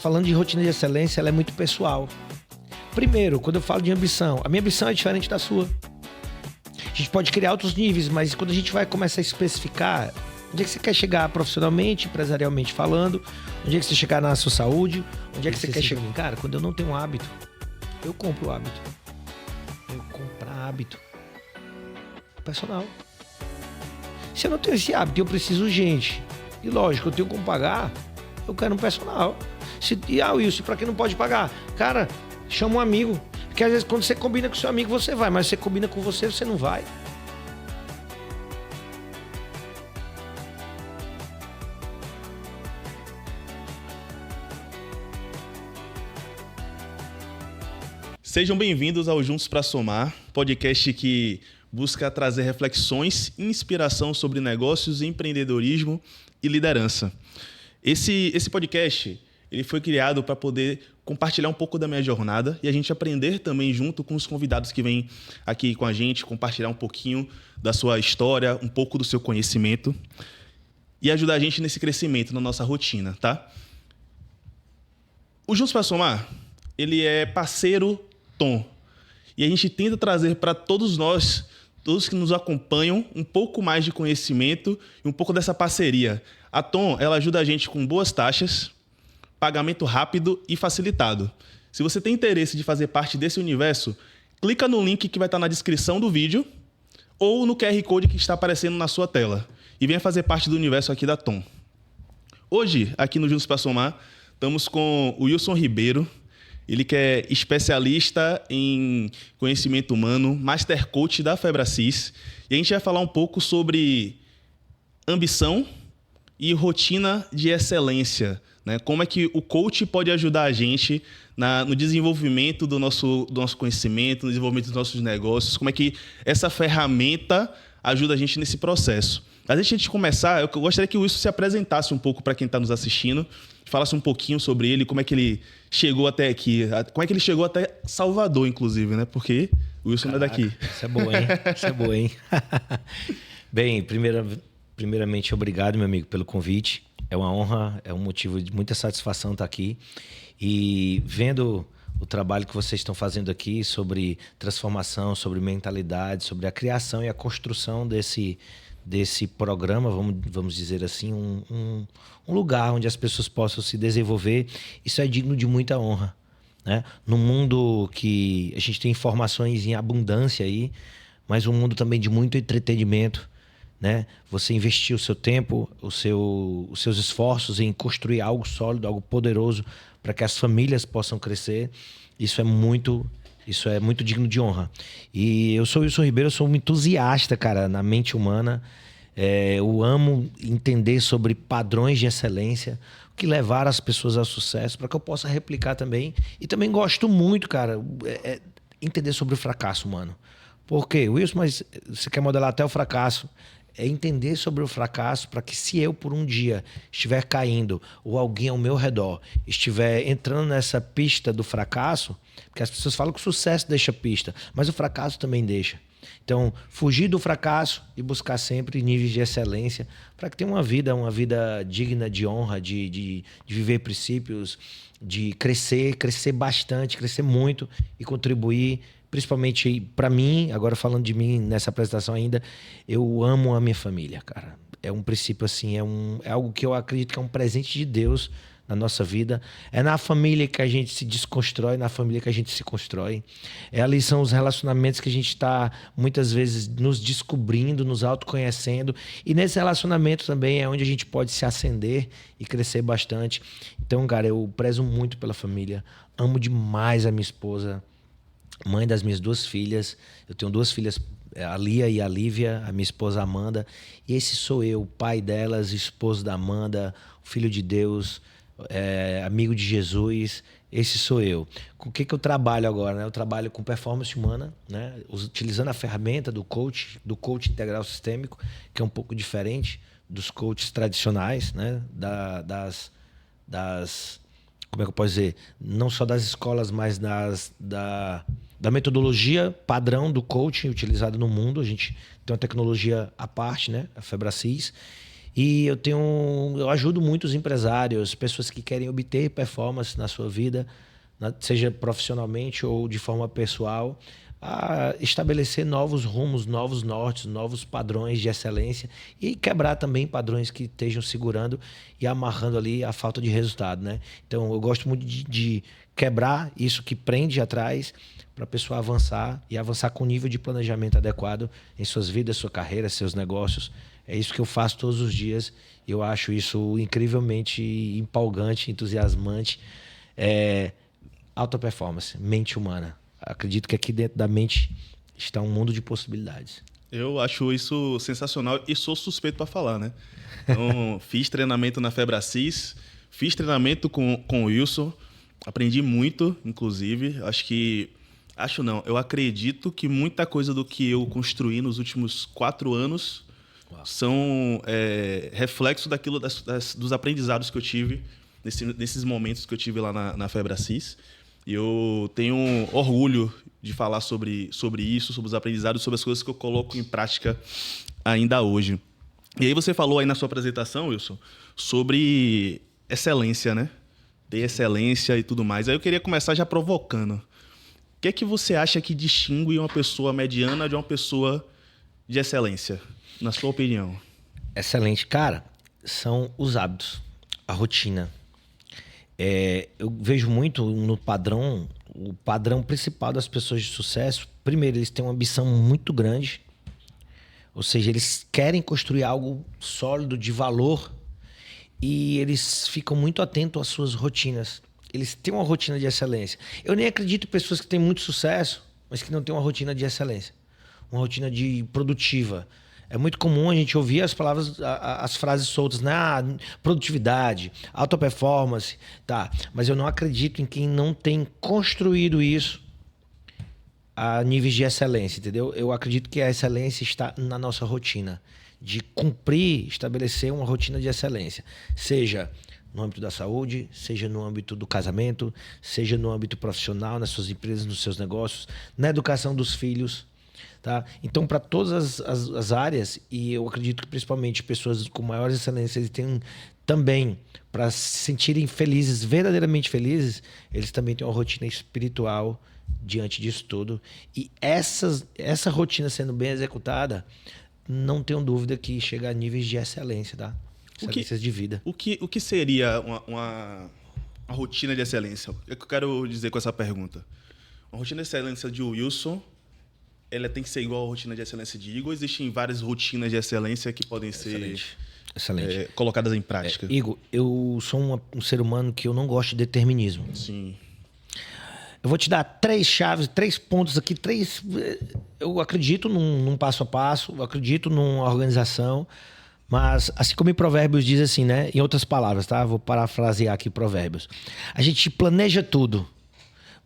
Falando de rotina de excelência, ela é muito pessoal. Primeiro, quando eu falo de ambição, a minha ambição é diferente da sua. A gente pode criar outros níveis, mas quando a gente vai começar a especificar onde é que você quer chegar profissionalmente, empresarialmente falando, onde é que você quer chegar na sua saúde, onde é que você quer chegar. Cara, quando eu não tenho um hábito, eu compro o hábito. Eu comprar hábito personal. Se eu não tenho esse hábito, eu preciso urgente. E lógico, eu tenho como pagar, eu quero um personal. Wilson, pra quem não pode pagar? Cara, chama um amigo. Porque às vezes quando você combina com seu amigo, você vai. Mas você combina com você não vai. Sejam bem-vindos ao Juntos para Somar, podcast que busca trazer reflexões e inspiração sobre negócios, empreendedorismo e liderança. Esse podcast ele foi criado para poder compartilhar um pouco da minha jornada e a gente aprender também junto com os convidados que vêm aqui com a gente, compartilhar um pouquinho da sua história, um pouco do seu conhecimento e ajudar a gente nesse crescimento na nossa rotina, tá? O Juntos para Somar, ele é parceiro Tom. E a gente tenta trazer para todos nós, todos que nos acompanham, um pouco mais de conhecimento e um pouco dessa parceria. A Tom, ela ajuda a gente com boas taxas, pagamento rápido e facilitado. Se você tem interesse de fazer parte desse universo, clica no link que vai estar na descrição do vídeo ou no QR Code que está aparecendo na sua tela e venha fazer parte do universo aqui da Tom. Hoje, aqui no Juntos para Somar, estamos com o Wilson Ribeiro. Ele que é especialista em conhecimento humano, Master Coach da Febracis. E a gente vai falar um pouco sobre ambição e rotina de excelência, né? Como é que o coach pode ajudar a gente no desenvolvimento do nosso conhecimento, no desenvolvimento dos nossos negócios, como é que essa ferramenta ajuda a gente nesse processo. Mas antes de a gente começar, eu gostaria que o Wilson se apresentasse um pouco para quem está nos assistindo, falasse um pouquinho sobre ele, como é que ele chegou até aqui, como é que ele chegou até Salvador, inclusive, né? Porque o Wilson não é daqui. Isso é boa, hein? Isso é boa, hein? Bem, primeiramente, obrigado, meu amigo, pelo convite. É uma honra, é um motivo de muita satisfação estar aqui. E vendo o trabalho que vocês estão fazendo aqui sobre transformação, sobre mentalidade, sobre a criação e a construção desse programa, vamos dizer assim, um lugar onde as pessoas possam se desenvolver. Isso é digno de muita honra, né? Num mundo que a gente tem informações em abundância aí, mas um mundo também de muito entretenimento, né? Você investir o seu tempo, os seus esforços em construir algo sólido, algo poderoso para que as famílias possam crescer. Isso é muito digno de honra. E eu sou o Wilson Ribeiro, eu sou um entusiasta, cara, na mente humana. Eu amo entender sobre padrões de excelência, o que levar as pessoas ao sucesso, para que eu possa replicar também. E também gosto muito, cara, entender sobre o fracasso humano. Por quê? Wilson, mas você quer modelar até o fracasso? É entender sobre o fracasso para que, se eu por um dia estiver caindo ou alguém ao meu redor estiver entrando nessa pista do fracasso, porque as pessoas falam que o sucesso deixa pista, mas o fracasso também deixa. Então, fugir do fracasso e buscar sempre níveis de excelência para que tenha uma vida digna de honra, de viver princípios, de crescer bastante, crescer muito e contribuir. Principalmente para mim, agora falando de mim nessa apresentação ainda, eu amo a minha família, cara. É um princípio assim, é algo que eu acredito que é um presente de Deus na nossa vida. É na família que a gente se desconstrói, na família que a gente se constrói. Ali são os relacionamentos que a gente está muitas vezes nos descobrindo, nos autoconhecendo. E nesse relacionamento também é onde a gente pode se acender e crescer bastante. Então, cara, eu prezo muito pela família. Amo demais a minha esposa, mãe das minhas duas filhas. Eu tenho duas filhas, a Lia e a Lívia, a minha esposa Amanda. E esse sou eu, pai delas, esposo da Amanda, filho de Deus, amigo de Jesus. Esse sou eu. Com o que eu trabalho agora, né? Eu trabalho com performance humana, né? Utilizando a ferramenta do coach integral sistêmico, que é um pouco diferente dos coaches tradicionais, né? Como é que eu posso dizer? Não só das escolas, mas da metodologia padrão do coaching utilizado no mundo. A gente tem uma tecnologia à parte, né? A Febracis. E eu ajudo muitos empresários, pessoas que querem obter performance na sua vida, seja profissionalmente ou de forma pessoal, a estabelecer novos rumos, novos nortes, novos padrões de excelência e quebrar também padrões que estejam segurando e amarrando ali a falta de resultado, né? Então, eu gosto muito de quebrar isso que prende atrás para a pessoa avançar e avançar com nível de planejamento adequado em suas vidas, sua carreira, seus negócios. É isso que eu faço todos os dias e eu acho isso incrivelmente empolgante, entusiasmante. Alta performance, mente humana. Acredito que aqui dentro da mente está um mundo de possibilidades. Eu acho isso sensacional e sou suspeito para falar, né? Então, fiz treinamento na Febracis, fiz treinamento com o Wilson, aprendi muito, inclusive. Eu acredito que muita coisa do que eu construí nos últimos 4 anos são reflexo daquilo dos aprendizados que eu tive nesses momentos que eu tive lá na Febracis. E eu tenho orgulho de falar sobre isso, sobre os aprendizados, sobre as coisas que eu coloco em prática ainda hoje. E aí você falou aí na sua apresentação, Wilson, sobre excelência, né? Ter excelência e tudo mais. Aí eu queria começar já provocando. O que é que você acha que distingue uma pessoa mediana de uma pessoa de excelência, na sua opinião? Excelente. Cara, são os hábitos, a rotina. Eu vejo muito no padrão, o padrão principal das pessoas de sucesso. Primeiro, eles têm uma ambição muito grande, ou seja, eles querem construir algo sólido, de valor, e eles ficam muito atentos às suas rotinas. Eles têm uma rotina de excelência. Eu nem acredito em pessoas que têm muito sucesso, mas que não têm uma rotina de excelência, uma rotina produtiva. É muito comum a gente ouvir as palavras, as frases soltas, né? Produtividade, alta performance, tá. Mas eu não acredito em quem não tem construído isso a níveis de excelência, entendeu? Eu acredito que a excelência está na nossa rotina, de cumprir, estabelecer uma rotina de excelência, seja no âmbito da saúde, seja no âmbito do casamento, seja no âmbito profissional, nas suas empresas, nos seus negócios, na educação dos filhos. Tá? Então, para todas as áreas, e eu acredito que principalmente pessoas com maior excelência, eles têm também, para se sentirem felizes, verdadeiramente felizes, eles também têm uma rotina espiritual diante disso tudo. E essa rotina sendo bem executada, não tenho dúvida que chega a níveis de excelência, tá? Excelências de vida. O que seria uma rotina de excelência? É o que eu quero dizer com essa pergunta. Uma rotina de excelência de Wilson, ela tem que ser igual à rotina de excelência de Igor? Existem várias rotinas de excelência que podem ser colocadas em prática? Igor, eu sou um ser humano que eu não gosto de determinismo. Sim. Eu vou te dar 3 chaves, 3 pontos aqui, 3... Eu acredito num passo a passo, eu acredito numa organização, mas assim como em Provérbios diz assim, né? Em outras palavras, tá? Vou parafrasear aqui Provérbios. A gente planeja tudo,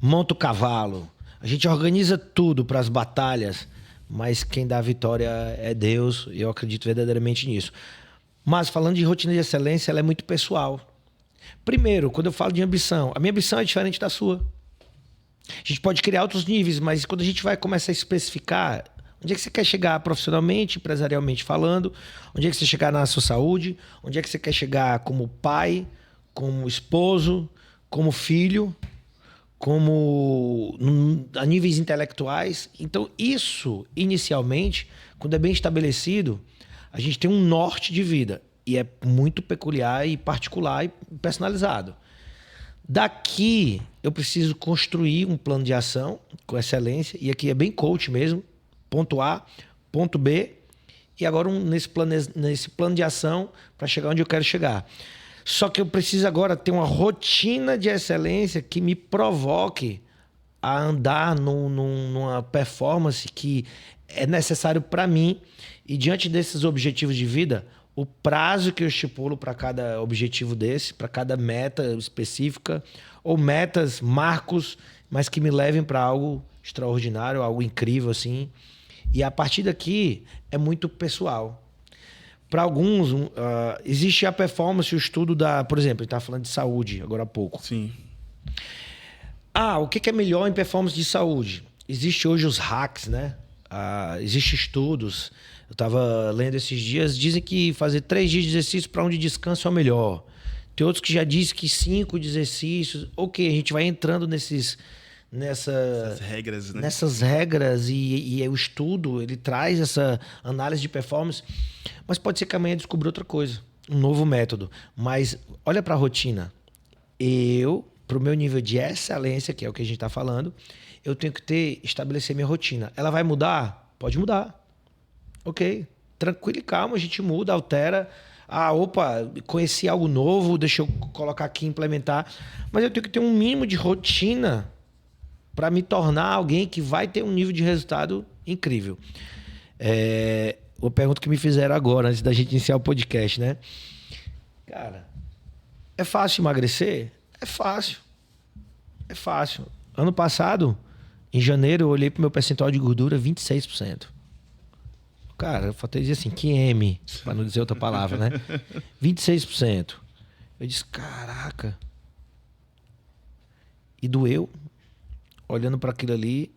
monta o cavalo, a gente organiza tudo para as batalhas, mas quem dá a vitória é Deus, e eu acredito verdadeiramente nisso. Mas falando de rotina de excelência, ela é muito pessoal. Primeiro, quando eu falo de ambição, a minha ambição é diferente da sua. A gente pode criar outros níveis, mas quando a gente vai começar a especificar onde é que você quer chegar profissionalmente, empresarialmente falando, onde é que você quer chegar na sua saúde, onde é que você quer chegar como pai, como esposo, como filho, como a níveis intelectuais. Então, isso, inicialmente, quando é bem estabelecido, a gente tem um norte de vida. E é muito peculiar e particular e personalizado. Daqui, eu preciso construir um plano de ação com excelência. E aqui é bem coach mesmo. Ponto A, ponto B. E agora nesse plano de ação para chegar onde eu quero chegar. Só que eu preciso agora ter uma rotina de excelência que me provoque a andar numa performance que é necessário para mim. E diante desses objetivos de vida, o prazo que eu estipulo para cada objetivo desse, para cada meta específica, ou metas, marcos, mas que me levem para algo extraordinário, algo incrível assim. E a partir daqui é muito pessoal. Para alguns, existe a performance, o estudo por exemplo, a gente estava falando de saúde agora há pouco. Sim. O que é melhor em performance de saúde? Existe hoje os hacks, né? Existem estudos, eu estava lendo esses dias, dizem que fazer 3 dias de exercício para um de descanso é o melhor. Tem outros que já dizem que 5 de exercícios. Ok, a gente vai entrando nessas regras, né? Nessas regras e o estudo, ele traz essa análise de performance. Mas pode ser que amanhã descubra outra coisa, um novo método. Mas olha para a rotina. Para o meu nível de excelência, que é o que a gente está falando, eu tenho que estabelecer minha rotina. Ela vai mudar? Pode mudar. Ok, tranquilo e calmo, a gente muda, altera. Opa, conheci algo novo, deixa eu colocar aqui e implementar. Mas eu tenho que ter um mínimo de rotina para me tornar alguém que vai ter um nível de resultado incrível. Uma pergunta que me fizeram agora, antes da gente iniciar o podcast, né? Cara, é fácil emagrecer? É fácil. É fácil. Ano passado, em janeiro, eu olhei pro meu percentual de gordura, 26%. Cara, eu faltei dizer assim, que M, para não dizer outra palavra, né? 26%. Eu disse, caraca. E doeu. Olhando para aquilo ali,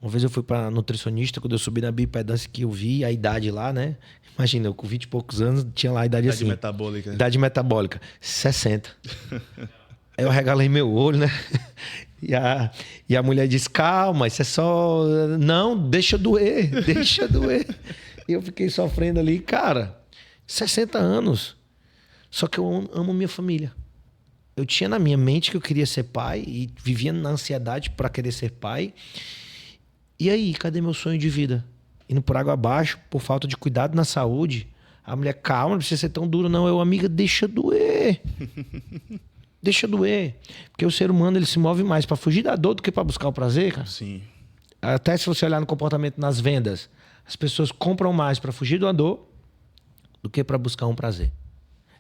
uma vez eu fui para nutricionista, quando eu subi na bioimpedância, que eu vi a idade lá, né? Imagina, eu com 20 e poucos anos, tinha lá a idade assim. Metabólica. Idade metabólica, 60. Aí eu regalei meu olho, né? E a mulher disse, calma, isso é só... Não, deixa doer, deixa doer. E eu fiquei sofrendo ali, cara, 60 anos. Só que eu amo minha família. Eu tinha na minha mente que eu queria ser pai e vivia na ansiedade para querer ser pai. E aí, cadê meu sonho de vida? Indo por água abaixo, por falta de cuidado na saúde. A mulher, calma, não precisa ser tão duro não. Eu, amiga, deixa doer. Deixa doer. Porque o ser humano, ele se move mais para fugir da dor do que para buscar o prazer, cara. Sim. Até se você olhar no comportamento nas vendas, as pessoas compram mais para fugir da dor do que para buscar um prazer.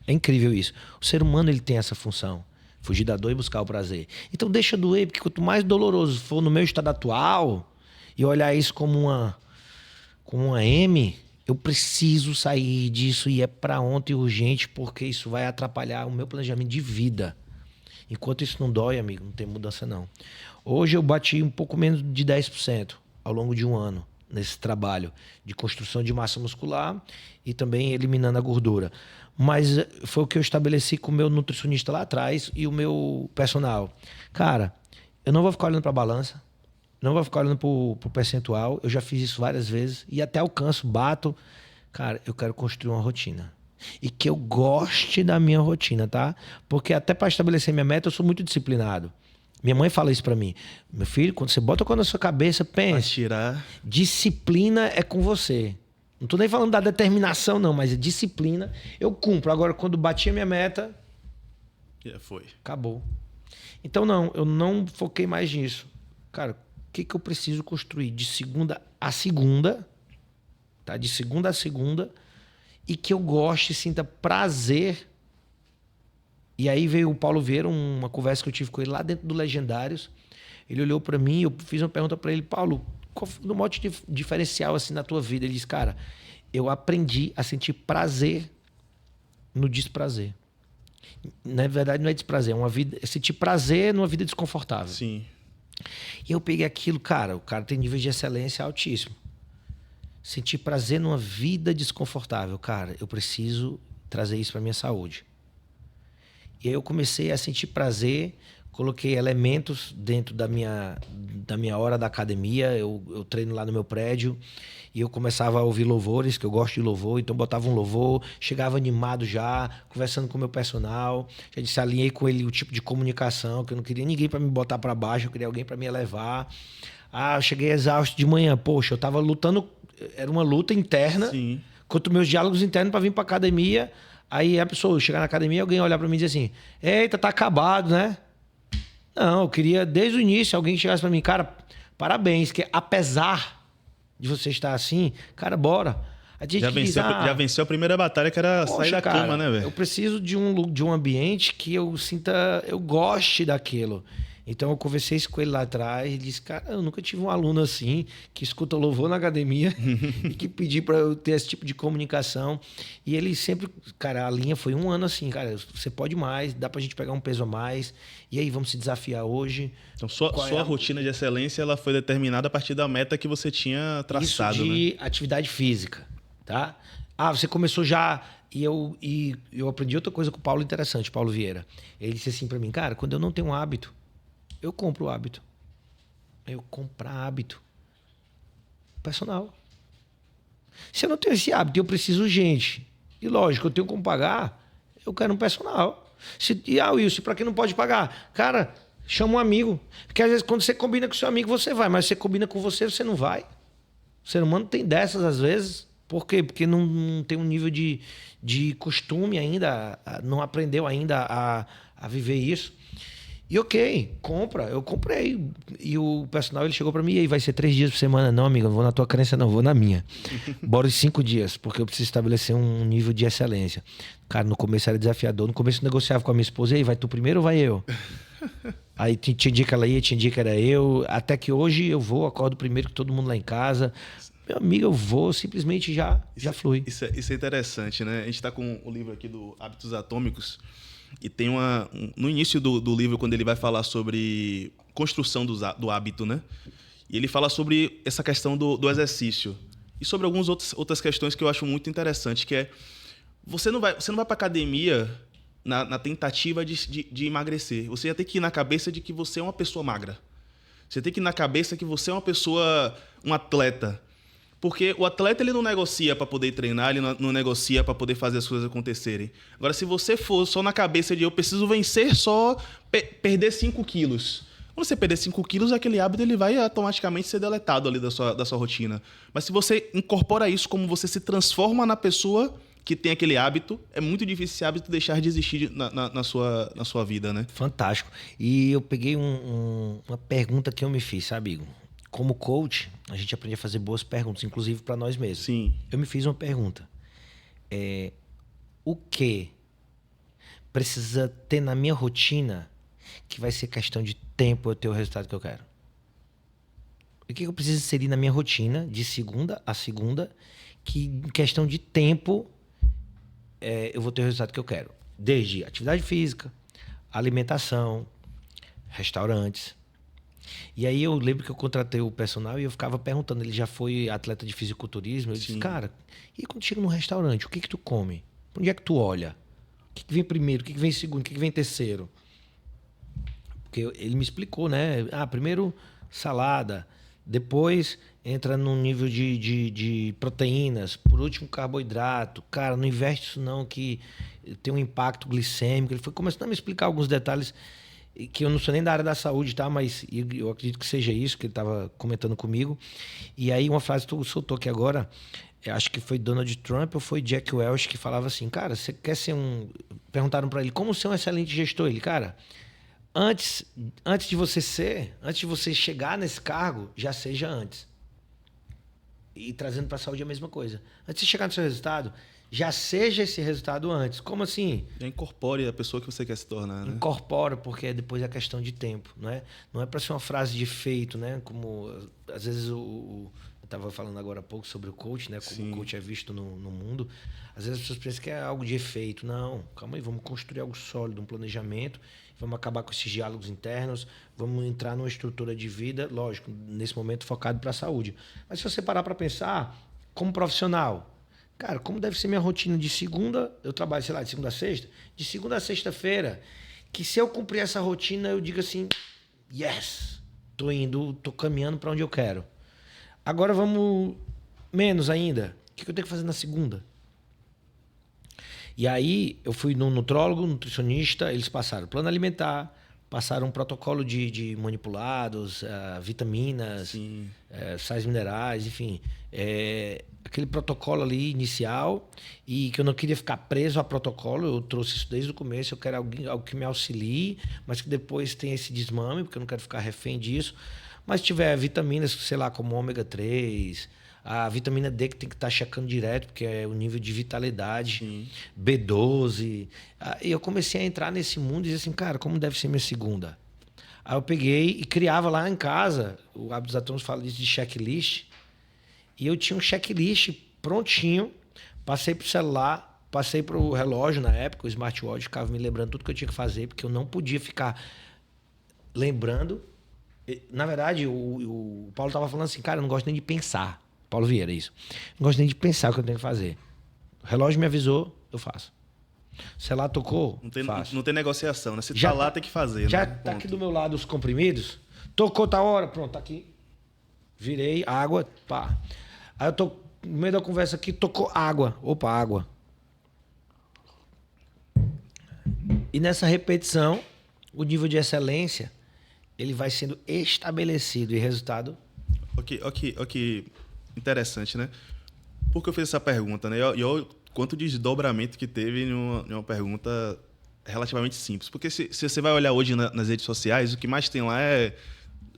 É incrível isso. O ser humano, ele tem essa função. Fugir da dor e buscar o prazer. Então deixa doer, porque quanto mais doloroso for no meu estado atual e olhar isso como uma M, eu preciso sair disso e é para ontem urgente, porque isso vai atrapalhar o meu planejamento de vida. Enquanto isso não dói, amigo, não tem mudança não. Hoje eu bati um pouco menos de 10% ao longo de um ano nesse trabalho de construção de massa muscular e também eliminando a gordura. Mas foi o que eu estabeleci com o meu nutricionista lá atrás e o meu personal. Cara, eu não vou ficar olhando para a balança, não vou ficar olhando para o percentual. Eu já fiz isso várias vezes e até alcanço, bato. Cara, eu quero construir uma rotina. E que eu goste da minha rotina, tá? Porque até para estabelecer minha meta, eu sou muito disciplinado. Minha mãe fala isso para mim. Meu filho, quando você bota a coisa na sua cabeça, pense. Disciplina é com você. Não tô nem falando da determinação, não, mas a disciplina eu cumpro. Agora, quando bati a minha meta, foi. Acabou. Então, não, eu não foquei mais nisso. Cara, o que eu preciso construir de segunda a segunda, tá? De segunda a segunda, e que eu goste e sinta prazer. E aí veio o Paulo Vieira, uma conversa que eu tive com ele lá dentro do Legendários. Ele olhou para mim, eu fiz uma pergunta para ele, Paulo, qual foi o modo diferencial assim na tua vida? Ele disse, cara, eu aprendi a sentir prazer no desprazer. Na verdade, não é desprazer, é sentir prazer numa vida desconfortável. Sim. E eu peguei aquilo, cara, o cara tem nível de excelência altíssimo. Sentir prazer numa vida desconfortável. Cara, eu preciso trazer isso para minha saúde. E aí eu comecei a sentir prazer, coloquei elementos dentro da minha hora da academia. Eu treino lá no meu prédio e eu começava a ouvir louvores, que eu gosto de louvor, então botava um louvor, chegava animado já, conversando com o meu personal. Já disse, alinhei com ele o tipo de comunicação, que eu não queria ninguém para me botar para baixo, eu queria alguém para me elevar. Eu cheguei exausto de manhã, poxa, eu tava lutando, era uma luta interna, Sim. contra meus diálogos internos para vir para academia. Aí a pessoa chegar na academia, alguém olhar para mim e dizer assim, eita, tá acabado, né? Não, eu queria desde o início alguém que chegasse para mim, cara, parabéns, que apesar de você estar assim, cara, bora. Já venceu a primeira batalha, que era sair da cama, né, velho? Eu preciso de um ambiente que eu sinta, eu goste daquilo. Então eu conversei isso com ele lá atrás e disse, cara, eu nunca tive um aluno assim que escuta louvor na academia e que pediu para eu ter esse tipo de comunicação. E ele sempre, cara, a linha foi um ano assim, cara, você pode mais, dá pra gente pegar um peso a mais. E aí, vamos se desafiar hoje. Então, sua rotina de excelência ela foi determinada a partir da meta que você tinha traçado, isso de atividade física, tá? Ah, você começou já... E eu aprendi outra coisa com o Paulo interessante, Paulo Vieira. Ele disse assim para mim, cara, quando eu não tenho um hábito, eu compro o hábito. Eu comprar hábito. Personal. Se eu não tenho esse hábito, eu preciso urgente. E lógico, eu tenho como pagar, eu quero um personal. Wilson, para quem não pode pagar? Cara, chama um amigo. Porque às vezes quando você combina com seu amigo, você vai. Mas se você combina com você, você não vai. O ser humano tem dessas às vezes. Por quê? Porque não tem um nível de costume ainda, não aprendeu ainda a viver isso. E ok, compra. Eu comprei. E o personal ele chegou para mim, e aí vai ser 3 dias por semana. Não, amigo, não vou na tua crença, não, vou na minha. Bora de 5 dias, porque eu preciso estabelecer um nível de excelência. Cara, no começo era desafiador. No começo eu negociava com a minha esposa, e aí, vai tu primeiro ou vai eu? Aí tinha dia que ela ia, tinha dia que era eu. Até que hoje eu vou, acordo primeiro que todo mundo lá em casa. Meu amigo, eu vou, simplesmente já flui. Isso é interessante, né? A gente está com o livro aqui do Hábitos Atômicos e tem no início do livro, quando ele vai falar sobre construção do hábito, né? E ele fala sobre essa questão do exercício e sobre algumas outras questões que eu acho muito interessante, que é você não vai para academia na tentativa de emagrecer. Você já tem que ir na cabeça de que você é uma pessoa magra. Você tem que ir na cabeça que você é uma pessoa, um atleta. Porque o atleta ele não negocia para poder treinar, ele não negocia para poder fazer as coisas acontecerem. Agora, se você for só na cabeça de eu preciso vencer só perder 5 quilos. Quando você perder 5 quilos, aquele hábito ele vai automaticamente ser deletado ali da sua rotina. Mas se você incorpora isso como você se transforma na pessoa que tem aquele hábito, é muito difícil esse hábito deixar de existir na sua vida, né? Fantástico. E eu peguei uma pergunta que eu me fiz, sabe, Igor? Como coach, a gente aprende a fazer boas perguntas, inclusive para nós mesmos. Sim. Eu me fiz uma pergunta. O que precisa ter na minha rotina que vai ser questão de tempo eu ter o resultado que eu quero? O que eu preciso inserir na minha rotina, de segunda a segunda, que em questão de tempo eu vou ter o resultado que eu quero? Desde atividade física, alimentação, restaurantes. E aí eu lembro que eu contratei o personal e eu ficava perguntando, ele já foi atleta de fisiculturismo, eu disse, cara, e quando chega num restaurante, o que tu come? Onde é que tu olha? O que vem primeiro? O que vem segundo? O que vem terceiro? Porque ele me explicou, né? Primeiro salada, depois entra num nível de proteínas, por último carboidrato. Cara, não investe isso não, que tem um impacto glicêmico. Ele foi começando a me explicar alguns detalhes que eu não sou nem da área da saúde, tá? Mas eu acredito que seja isso que ele estava comentando comigo. E aí uma frase que tu soltou aqui agora, acho que foi Donald Trump ou foi Jack Welch que falava assim, cara, você quer ser um... Perguntaram para ele, como ser um excelente gestor? Ele, cara, antes de você chegar nesse cargo, já seja antes. E trazendo para a saúde a mesma coisa. Antes de chegar no seu resultado, já seja esse resultado antes. Como assim? Já incorpore a pessoa que você quer se tornar, né? Incorpora, porque depois é questão de tempo, não é? Não é para ser uma frase de efeito, né? Como às vezes eu estava falando agora há pouco sobre o coach, né? Como o coach é visto no mundo. Às vezes as pessoas pensam que é algo de efeito. Não, calma aí, vamos construir algo sólido, um planejamento, vamos acabar com esses diálogos internos, vamos entrar numa estrutura de vida, lógico, nesse momento focado para a saúde. Mas se você parar para pensar, como profissional, cara, como deve ser minha rotina de segunda, eu trabalho, sei lá, de segunda a sexta, de segunda a sexta-feira, que se eu cumprir essa rotina, eu digo assim, yes, tô caminhando para onde eu quero. Agora vamos menos ainda. O que eu tenho que fazer na segunda? E aí eu fui no nutrólogo, nutricionista, eles passaram plano alimentar, passaram um protocolo de manipulados, vitaminas, sais minerais, enfim. Aquele protocolo ali inicial, e que eu não queria ficar preso a protocolo, eu trouxe isso desde o começo, eu quero algo que me auxilie, mas que depois tenha esse desmame, porque eu não quero ficar refém disso. Mas se tiver vitaminas, sei lá, como ômega 3, a vitamina D que tem que estar checando direto, porque é o nível de vitalidade, B12. E eu comecei a entrar nesse mundo e dizer assim, cara, como deve ser minha segunda? Aí eu peguei e criava lá em casa, o Hábitos Atômicos fala disso de checklist, e eu tinha um checklist prontinho, passei pro celular, passei pro relógio na época, o smartwatch, ficava me lembrando tudo que eu tinha que fazer, porque eu não podia ficar lembrando. Na verdade, o Paulo estava falando assim, cara, eu não gosto nem de pensar. Paulo Vieira, isso. Não gosto nem de pensar o que eu tenho que fazer. O relógio me avisou, eu faço. O celular tocou, faço. Não tem negociação, né? Se Já tá lá, tem que fazer, já né? tá Ponto. aqui do meu lado os comprimidos. Tocou, tá hora, pronto, tá aqui. Virei, água, pá. Aí eu tô no meio da conversa aqui, tocou água. Opa, água. E nessa repetição, o nível de excelência, ele vai sendo estabelecido e resultado. Ok, interessante, né? Por que eu fiz essa pergunta, né? E olha quanto desdobramento que teve em uma pergunta relativamente simples. Porque se você vai olhar hoje nas redes sociais, o que mais tem lá é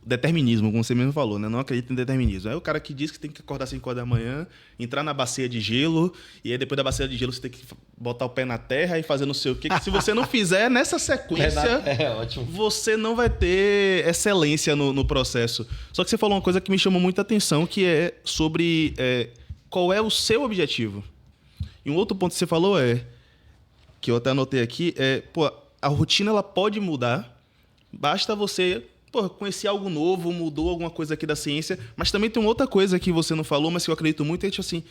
determinismo, como você mesmo falou, né? Não acredito em determinismo. É o cara que diz que tem que acordar às 5 horas da manhã, entrar na bacia de gelo, e aí depois da bacia de gelo você tem que botar o pé na terra e fazer não sei o quê. Que se você não fizer nessa sequência, Ótimo. você não vai ter excelência no processo. Só que você falou uma coisa que me chamou muita atenção, que é sobre qual é o seu objetivo. E um outro ponto que você falou que eu até anotei aqui, a rotina ela pode mudar, basta você conhecer algo novo, mudou alguma coisa aqui da ciência, mas também tem uma outra coisa que você não falou, mas que eu acredito muito, é tipo assim,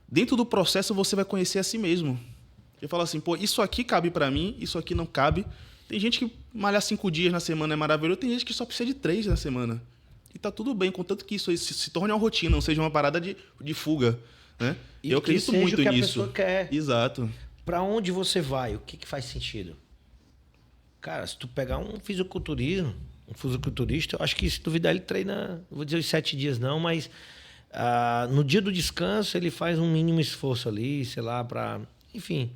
dentro do processo você vai conhecer a si mesmo. E fala assim, isso aqui cabe pra mim, isso aqui não cabe. Tem gente que malhar 5 dias na semana é maravilhoso, tem gente que só precisa de 3 na semana. E tá tudo bem, contanto que isso aí se torne uma rotina, não seja uma parada de fuga, né? E eu acredito muito que nisso. A pessoa quer. Exato. Pra onde você vai? O que faz sentido? Cara, se tu pegar um fisiculturista, eu acho que se duvidar ele treina, não vou dizer os 7 dias não, mas no dia do descanso ele faz um mínimo esforço ali, sei lá, para, enfim,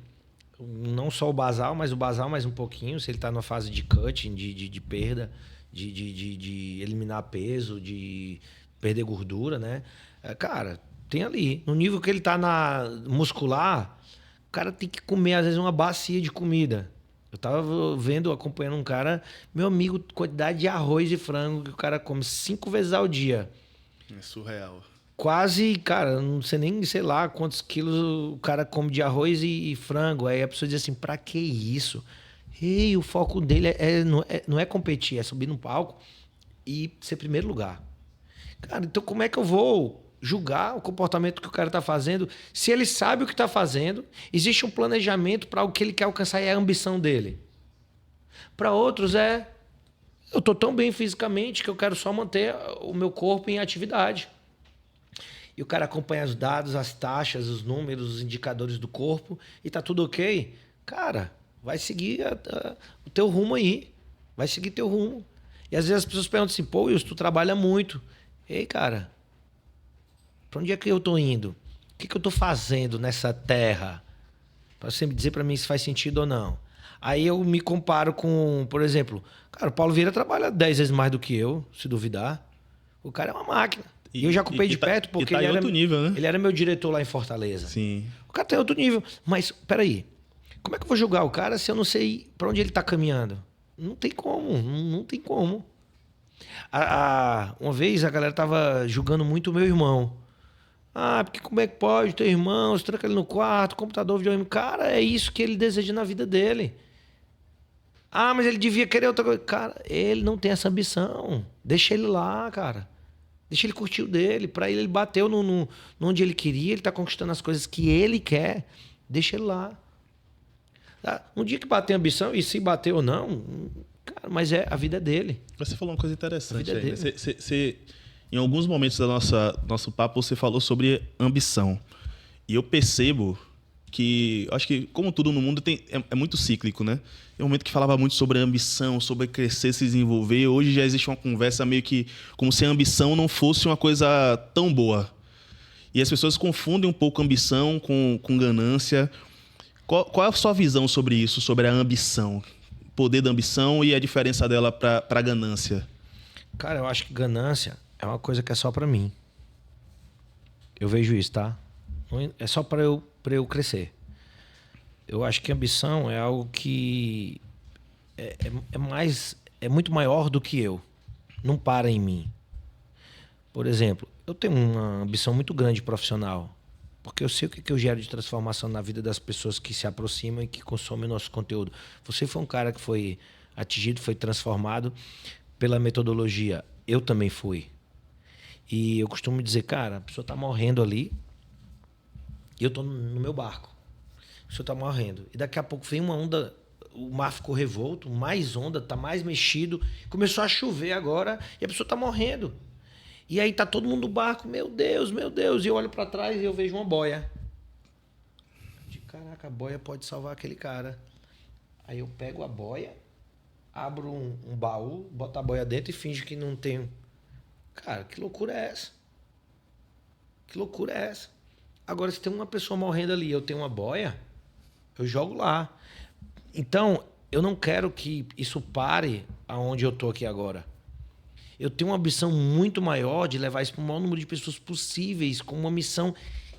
não só o basal, mas o basal mais um pouquinho, se ele está numa fase de cutting, de perda, de eliminar peso, de perder gordura, né? Cara, tem ali, no nível que ele está na muscular, o cara tem que comer às vezes uma bacia de comida. Eu tava acompanhando um cara, meu amigo, quantidade de arroz e frango que o cara come 5 vezes ao dia. É surreal. Quase, cara, não sei nem, sei lá, quantos quilos o cara come de arroz e frango. Aí a pessoa diz assim, pra que isso? E o foco dele não é competir, é subir no palco e ser primeiro lugar. Cara, então como é que eu vou julgar o comportamento que o cara está fazendo, se ele sabe o que está fazendo, existe um planejamento para o que ele quer alcançar e é a ambição dele. Para outros eu estou tão bem fisicamente que eu quero só manter o meu corpo em atividade. E o cara acompanha os dados, as taxas, os números, os indicadores do corpo e tá tudo ok. Cara, vai seguir o teu rumo aí. Vai seguir teu rumo. E às vezes as pessoas perguntam assim, Wilson, tu trabalha muito. Ei, cara, para onde é que eu estou indo? O que eu estou fazendo nessa terra? Para você me dizer para mim se faz sentido ou não. Aí eu me comparo com, por exemplo, cara, o Paulo Vieira trabalha 10 vezes mais do que eu, se duvidar. O cara é uma máquina. E eu já acompanhei de perto porque ele era outro nível, né? Ele era meu diretor lá em Fortaleza. Sim. O cara tem outro nível. Mas, peraí, como é que eu vou julgar o cara se eu não sei para onde ele está caminhando? Não tem como, não tem como. Uma vez a galera tava julgando muito o meu irmão. Porque como é que pode ter irmãos, tranca ele no quarto, computador, videogame. Cara, é isso que ele deseja na vida dele. Mas ele devia querer outra coisa. Cara, ele não tem essa ambição. Deixa ele lá, cara. Deixa ele curtir o dele. Pra ele bateu no onde ele queria, ele tá conquistando as coisas que ele quer. Deixa ele lá. Um dia que bater a ambição, e se bater ou não, cara, mas a vida é dele. Você falou uma coisa interessante aí, né? Você, em alguns momentos do nosso papo, você falou sobre ambição. E eu percebo que, acho que, como tudo no mundo, é muito cíclico, né? É um momento que falava muito sobre ambição, sobre crescer, se desenvolver. Hoje já existe uma conversa meio que como se a ambição não fosse uma coisa tão boa. E as pessoas confundem um pouco ambição com ganância. Qual é a sua visão sobre isso, sobre a ambição? O poder da ambição e a diferença dela para a ganância? Cara, eu acho que ganância é uma coisa que é só para mim. Eu vejo isso, tá? É só para eu crescer. Eu acho que ambição é algo que é mais é muito maior do que eu. Não para em mim. Por exemplo, eu tenho uma ambição muito grande profissional, porque eu sei o que eu gero de transformação na vida das pessoas que se aproximam e que consomem nosso conteúdo. Você foi um cara que foi atingido, foi transformado pela metodologia. Eu também fui. E eu costumo dizer, cara, a pessoa está morrendo ali e eu estou no meu barco. A pessoa está morrendo. E daqui a pouco vem uma onda, o mar ficou revolto, mais onda, está mais mexido. Começou a chover agora e a pessoa está morrendo. E aí tá todo mundo no barco, meu Deus, meu Deus. E eu olho para trás e eu vejo uma boia. Caraca, a boia pode salvar aquele cara. Aí eu pego a boia, abro um baú, boto a boia dentro e finjo que não tenho. Cara, que loucura é essa? Que loucura é essa? Agora, se tem uma pessoa morrendo ali e eu tenho uma boia, eu jogo lá. Então, eu não quero que isso pare aonde eu tô aqui agora. Eu tenho uma ambição muito maior de levar isso para o maior número de pessoas possíveis, com uma missão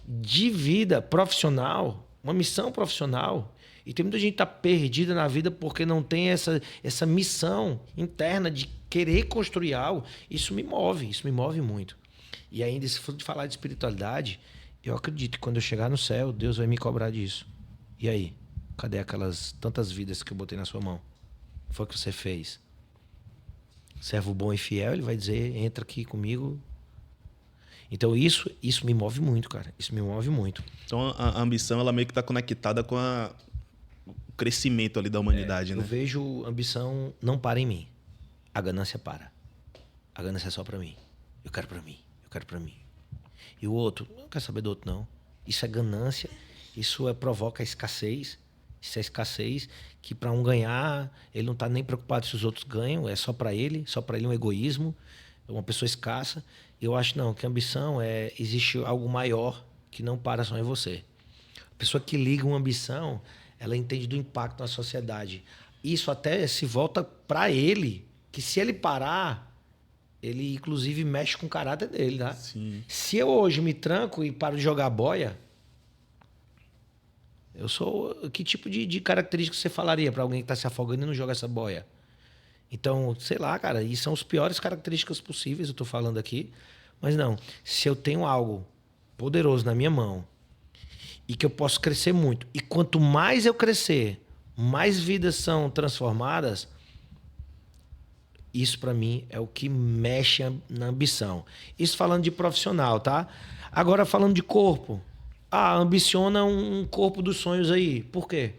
de vida profissional, uma missão profissional. E tem muita gente que está perdida na vida porque não tem essa missão interna de querer construir algo. Isso me move muito. E ainda, se for de falar de espiritualidade, eu acredito que quando eu chegar no céu, Deus vai me cobrar disso. E aí? Cadê aquelas tantas vidas que eu botei na sua mão? O que foi que você fez? Servo bom e fiel, ele vai dizer, entra aqui comigo. Então isso me move muito, cara. Isso me move muito. Então a ambição, ela meio que está conectada com o crescimento ali da humanidade, né? Eu vejo ambição não para em mim. A ganância para. A ganância é só para mim. Eu quero para mim. Eu quero para mim. E o outro, não quero saber do outro, não. Isso é ganância. Isso provoca escassez. Isso é escassez que para um ganhar, ele não está nem preocupado se os outros ganham, é só para ele um egoísmo, é uma pessoa escassa. Eu acho não, que a ambição existe algo maior que não para só em você. A pessoa que liga uma ambição, ela entende do impacto na sociedade. Isso até se volta para ele, que se ele parar, ele inclusive mexe com o caráter dele, tá? Sim. Se eu hoje me tranco e paro de jogar boia, eu sou... Que tipo de característica você falaria para alguém que está se afogando e não joga essa boia? Então, sei lá, cara, e são as piores características possíveis, eu estou falando aqui. Mas não, se eu tenho algo poderoso na minha mão e que eu posso crescer muito, e quanto mais eu crescer, mais vidas são transformadas, isso para mim é o que mexe na ambição. Isso falando de profissional, tá? Agora falando de corpo. Ambiciona um corpo dos sonhos aí. Por quê?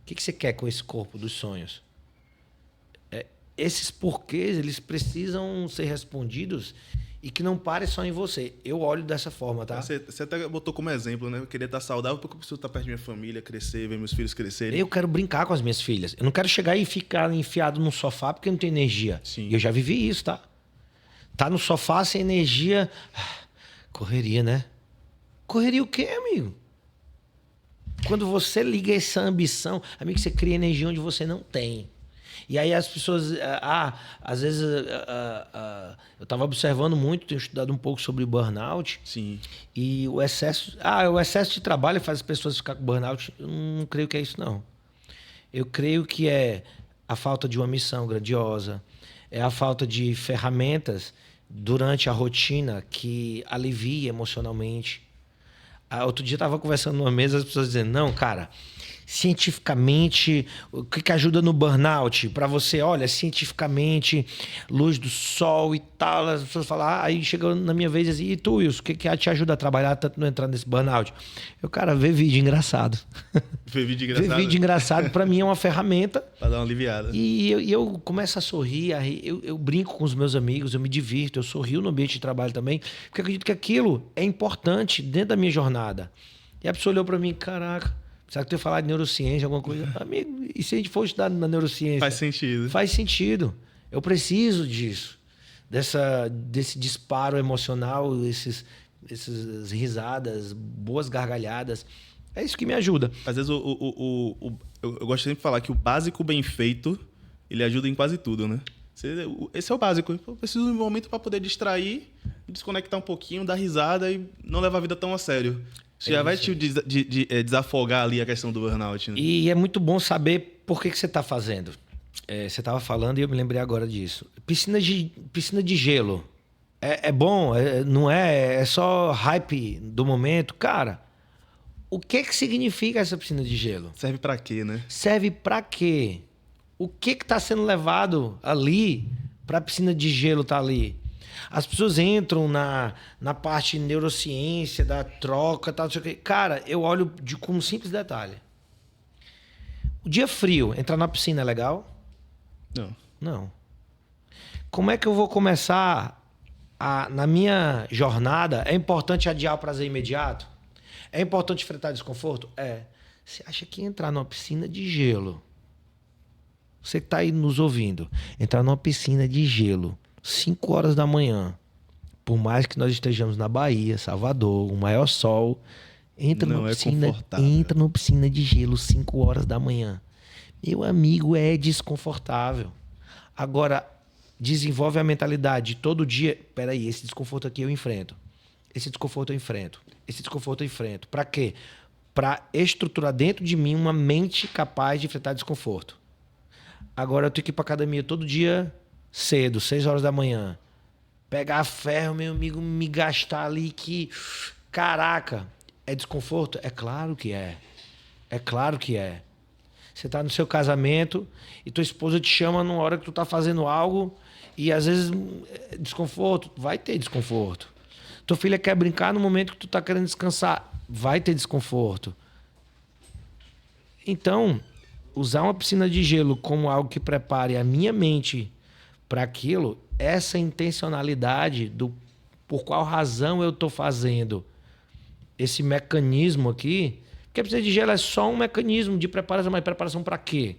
O que você quer com esse corpo dos sonhos? Esses porquês, eles precisam ser respondidos e que não pare só em você. Eu olho dessa forma, tá? Você até botou como exemplo, né? Eu queria estar saudável porque eu preciso estar perto da minha família, crescer, ver meus filhos crescerem. Eu quero brincar com as minhas filhas. Eu não quero chegar e ficar enfiado num sofá porque eu não tenho energia. Sim. E eu já vivi isso, tá? Tá no sofá sem energia... Correria, né? Correria o quê, amigo? Quando você liga essa ambição, amigo, você cria energia onde você não tem. E aí as pessoas... às vezes... eu estava observando muito, tenho estudado um pouco sobre burnout. Sim. E o excesso... o excesso de trabalho faz as pessoas ficar com burnout. Eu não creio que é isso, não. Eu creio que é a falta de uma missão grandiosa, é a falta de ferramentas durante a rotina que alivia emocionalmente. Outro dia eu estava conversando numa mesa, as pessoas dizendo, não, cara, cientificamente, o que ajuda no burnout? Para você, olha, cientificamente, luz do sol e tal, as pessoas falam, aí chegou na minha vez assim, e tu, Wilson, o que te ajuda a trabalhar tanto não entrar nesse burnout? Eu, cara, ver vídeo engraçado. Ver vídeo engraçado? Ver vídeo engraçado, para mim, é uma ferramenta. Para dar uma aliviada. E eu começo a sorrir, eu brinco com os meus amigos, eu me divirto, eu sorrio no ambiente de trabalho também, porque eu acredito que aquilo é importante dentro da minha jornada. E a pessoa olhou para mim, caraca, será que tu ia falar de neurociência, alguma coisa? Amigo, e se a gente for estudar na neurociência? Faz sentido. Faz sentido. Eu preciso disso. Desse disparo emocional, essas risadas, boas gargalhadas. É isso que me ajuda. Às vezes eu gosto sempre de falar que o básico bem feito, ele ajuda em quase tudo, né? Esse é o básico. Eu preciso de um momento para poder distrair, desconectar um pouquinho, dar risada e não levar a vida tão a sério. Isso já vai te desafogar ali a questão do burnout, né? E é muito bom saber por que você está fazendo. Você estava falando e eu me lembrei agora disso. Piscina de gelo. É bom? Não é? É só hype do momento? Cara, o que significa essa piscina de gelo? Serve pra quê, né? Serve para quê? O que está sendo levado ali para a piscina de gelo estar ali? As pessoas entram na parte de neurociência, da troca, tal, não sei o quê. Cara, eu olho com um simples detalhe. O dia frio, entrar na piscina é legal? Não. Não. Como é que eu vou começar na minha jornada? É importante adiar o prazer imediato? É importante enfrentar desconforto? É. Você acha que entrar numa piscina de gelo, você que está aí nos ouvindo, entrar numa piscina de gelo, 5 horas da manhã, por mais que nós estejamos na Bahia, Salvador, o maior sol, entra Não numa é piscina, confortável. entra numa piscina de gelo 5 horas da manhã. Meu amigo, é desconfortável. Agora, desenvolve a mentalidade todo dia. Peraí, esse desconforto aqui eu enfrento. Esse desconforto eu enfrento. Esse desconforto eu enfrento. Para quê? Para estruturar dentro de mim uma mente capaz de enfrentar desconforto. Agora eu tenho que ir para academia todo dia cedo, 6 horas da manhã. Pegar ferro, meu amigo, me gastar ali que... Caraca, é desconforto? É claro que é. É claro que é. Você tá no seu casamento e tua esposa te chama numa hora que tu tá fazendo algo e às vezes desconforto. Vai ter desconforto. Tua filha quer brincar no momento que tu tá querendo descansar. Vai ter desconforto. Então, usar uma piscina de gelo como algo que prepare a minha mente para aquilo, essa intencionalidade do por qual razão eu estou fazendo esse mecanismo aqui, porque a piscina de gelo é só um mecanismo de preparação, mas preparação para quê?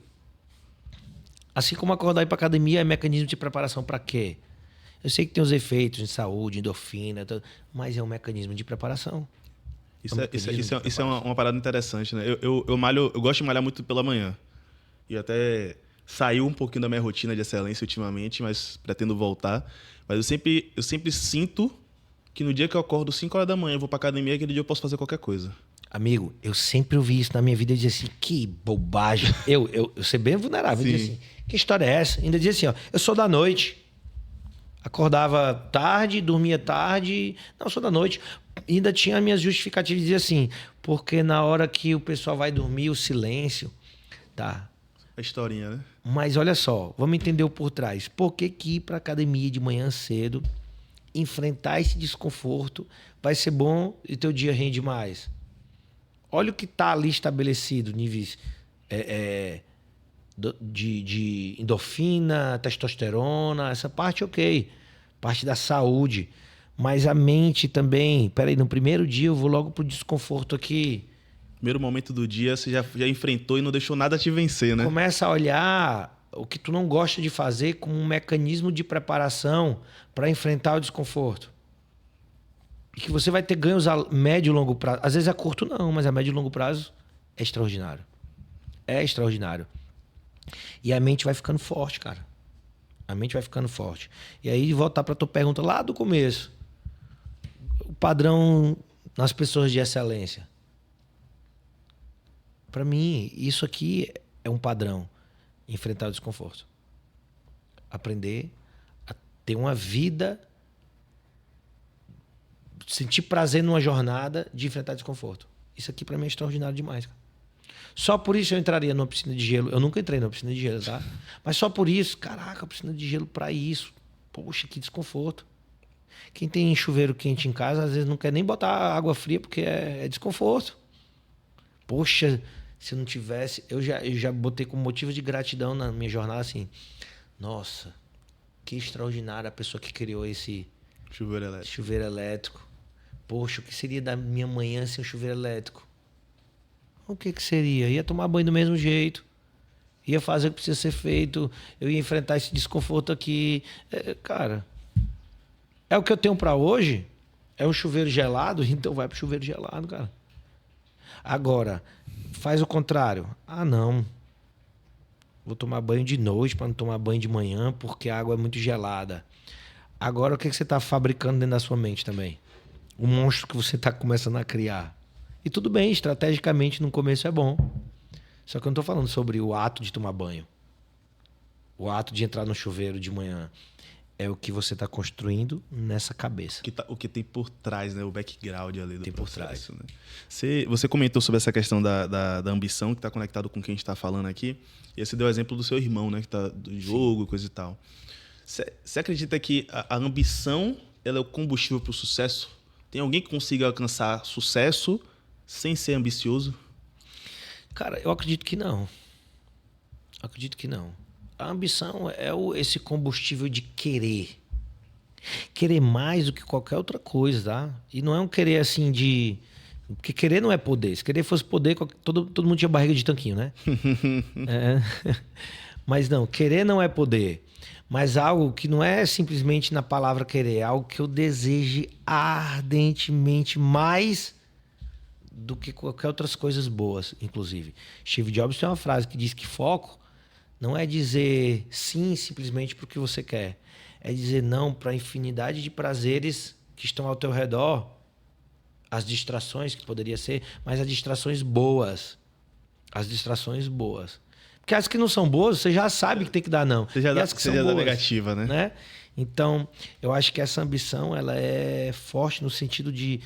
Assim como acordar e ir para academia é mecanismo de preparação para quê? Eu sei que tem os efeitos de saúde, endorfina, mas é um mecanismo de preparação. Isso é uma parada interessante, né? Eu gosto de malhar muito pela manhã. E até saiu um pouquinho da minha rotina de excelência ultimamente, mas pretendo voltar. Mas eu sempre sinto que no dia que eu acordo 5 horas da manhã, eu vou pra academia, aquele dia eu posso fazer qualquer coisa. Amigo, eu sempre ouvi isso na minha vida e dizia assim, que bobagem. Eu ser bem vulnerável. Eu dizia assim, que história é essa? Ainda dizia assim, ó, eu sou da noite. Acordava tarde, dormia tarde. Não, eu sou da noite. Ainda tinha as minhas justificativas. Dizia assim, porque na hora que o pessoal vai dormir, o silêncio, tá? A historinha, né? Mas olha só, vamos entender o por trás. Por que ir para academia de manhã cedo, enfrentar esse desconforto, vai ser bom e teu dia rende mais? Olha o que está ali estabelecido, níveis de endorfina, testosterona, essa parte ok, parte da saúde. Mas a mente também, peraí, no primeiro dia eu vou logo pro desconforto aqui. Primeiro momento do dia, você já enfrentou e não deixou nada te vencer, né? Começa a olhar o que tu não gosta de fazer como um mecanismo de preparação para enfrentar o desconforto. E que você vai ter ganhos a médio e longo prazo. Às vezes a curto não, mas a médio e longo prazo é extraordinário. É extraordinário. E a mente vai ficando forte, cara. A mente vai ficando forte. E aí, voltar para tua pergunta lá do começo. O padrão nas pessoas de excelência. Para mim, isso aqui é um padrão. Enfrentar o desconforto. Aprender a ter uma vida, sentir prazer numa jornada de enfrentar desconforto. Isso aqui para mim é extraordinário demais, cara. Só por isso eu entraria numa piscina de gelo. Eu nunca entrei numa piscina de gelo, tá? Mas só por isso, caraca, piscina de gelo para isso. Poxa, que desconforto. Quem tem chuveiro quente em casa, às vezes não quer nem botar água fria porque é desconforto. Poxa, se eu não tivesse... Eu já botei como motivo de gratidão na minha jornada assim. Nossa, que extraordinária a pessoa que criou esse chuveiro elétrico. Poxa, o que seria da minha manhã sem um chuveiro elétrico? O que seria? Ia tomar banho do mesmo jeito. Ia fazer o que precisa ser feito. Eu ia enfrentar esse desconforto aqui. Cara, é o que eu tenho para hoje. É um chuveiro gelado, então vai pro chuveiro gelado, cara. Agora, faz o contrário. Ah, não. Vou tomar banho de noite para não tomar banho de manhã porque a água é muito gelada. Agora, o que você está fabricando dentro da sua mente também? O monstro que você está começando a criar. E tudo bem, estrategicamente no começo é bom. Só que eu não estou falando sobre o ato de tomar banho. O ato de entrar no chuveiro de manhã é o que você está construindo nessa cabeça. O que tem por trás, né? O background ali do Tem por trás. processo. Né? Você comentou sobre essa questão da ambição, que está conectado com quem a gente está falando aqui. E você deu o exemplo do seu irmão, né? Que tá do jogo, coisa e tal. Você acredita que a ambição ela é o combustível para o sucesso? Tem alguém que consiga alcançar sucesso sem ser ambicioso? Cara, eu acredito que não. Acredito que não. A ambição é esse combustível de querer. Querer mais do que qualquer outra coisa, tá? E não é um querer assim de... Porque querer não é poder. Se querer fosse poder, todo mundo tinha barriga de tanquinho, né? Mas não, querer não é poder. Mas algo que não é simplesmente na palavra querer. É algo que eu deseje ardentemente mais do que qualquer outras coisas boas, inclusive. Steve Jobs tem uma frase que diz que foco não é dizer sim simplesmente porque você quer. É dizer não para a infinidade de prazeres que estão ao teu redor. As distrações que poderia ser, mas as distrações boas. As distrações boas. Porque as que não são boas, você já sabe que tem que dar não. Você já dá negativa, né? Então, eu acho que essa ambição ela é forte no sentido de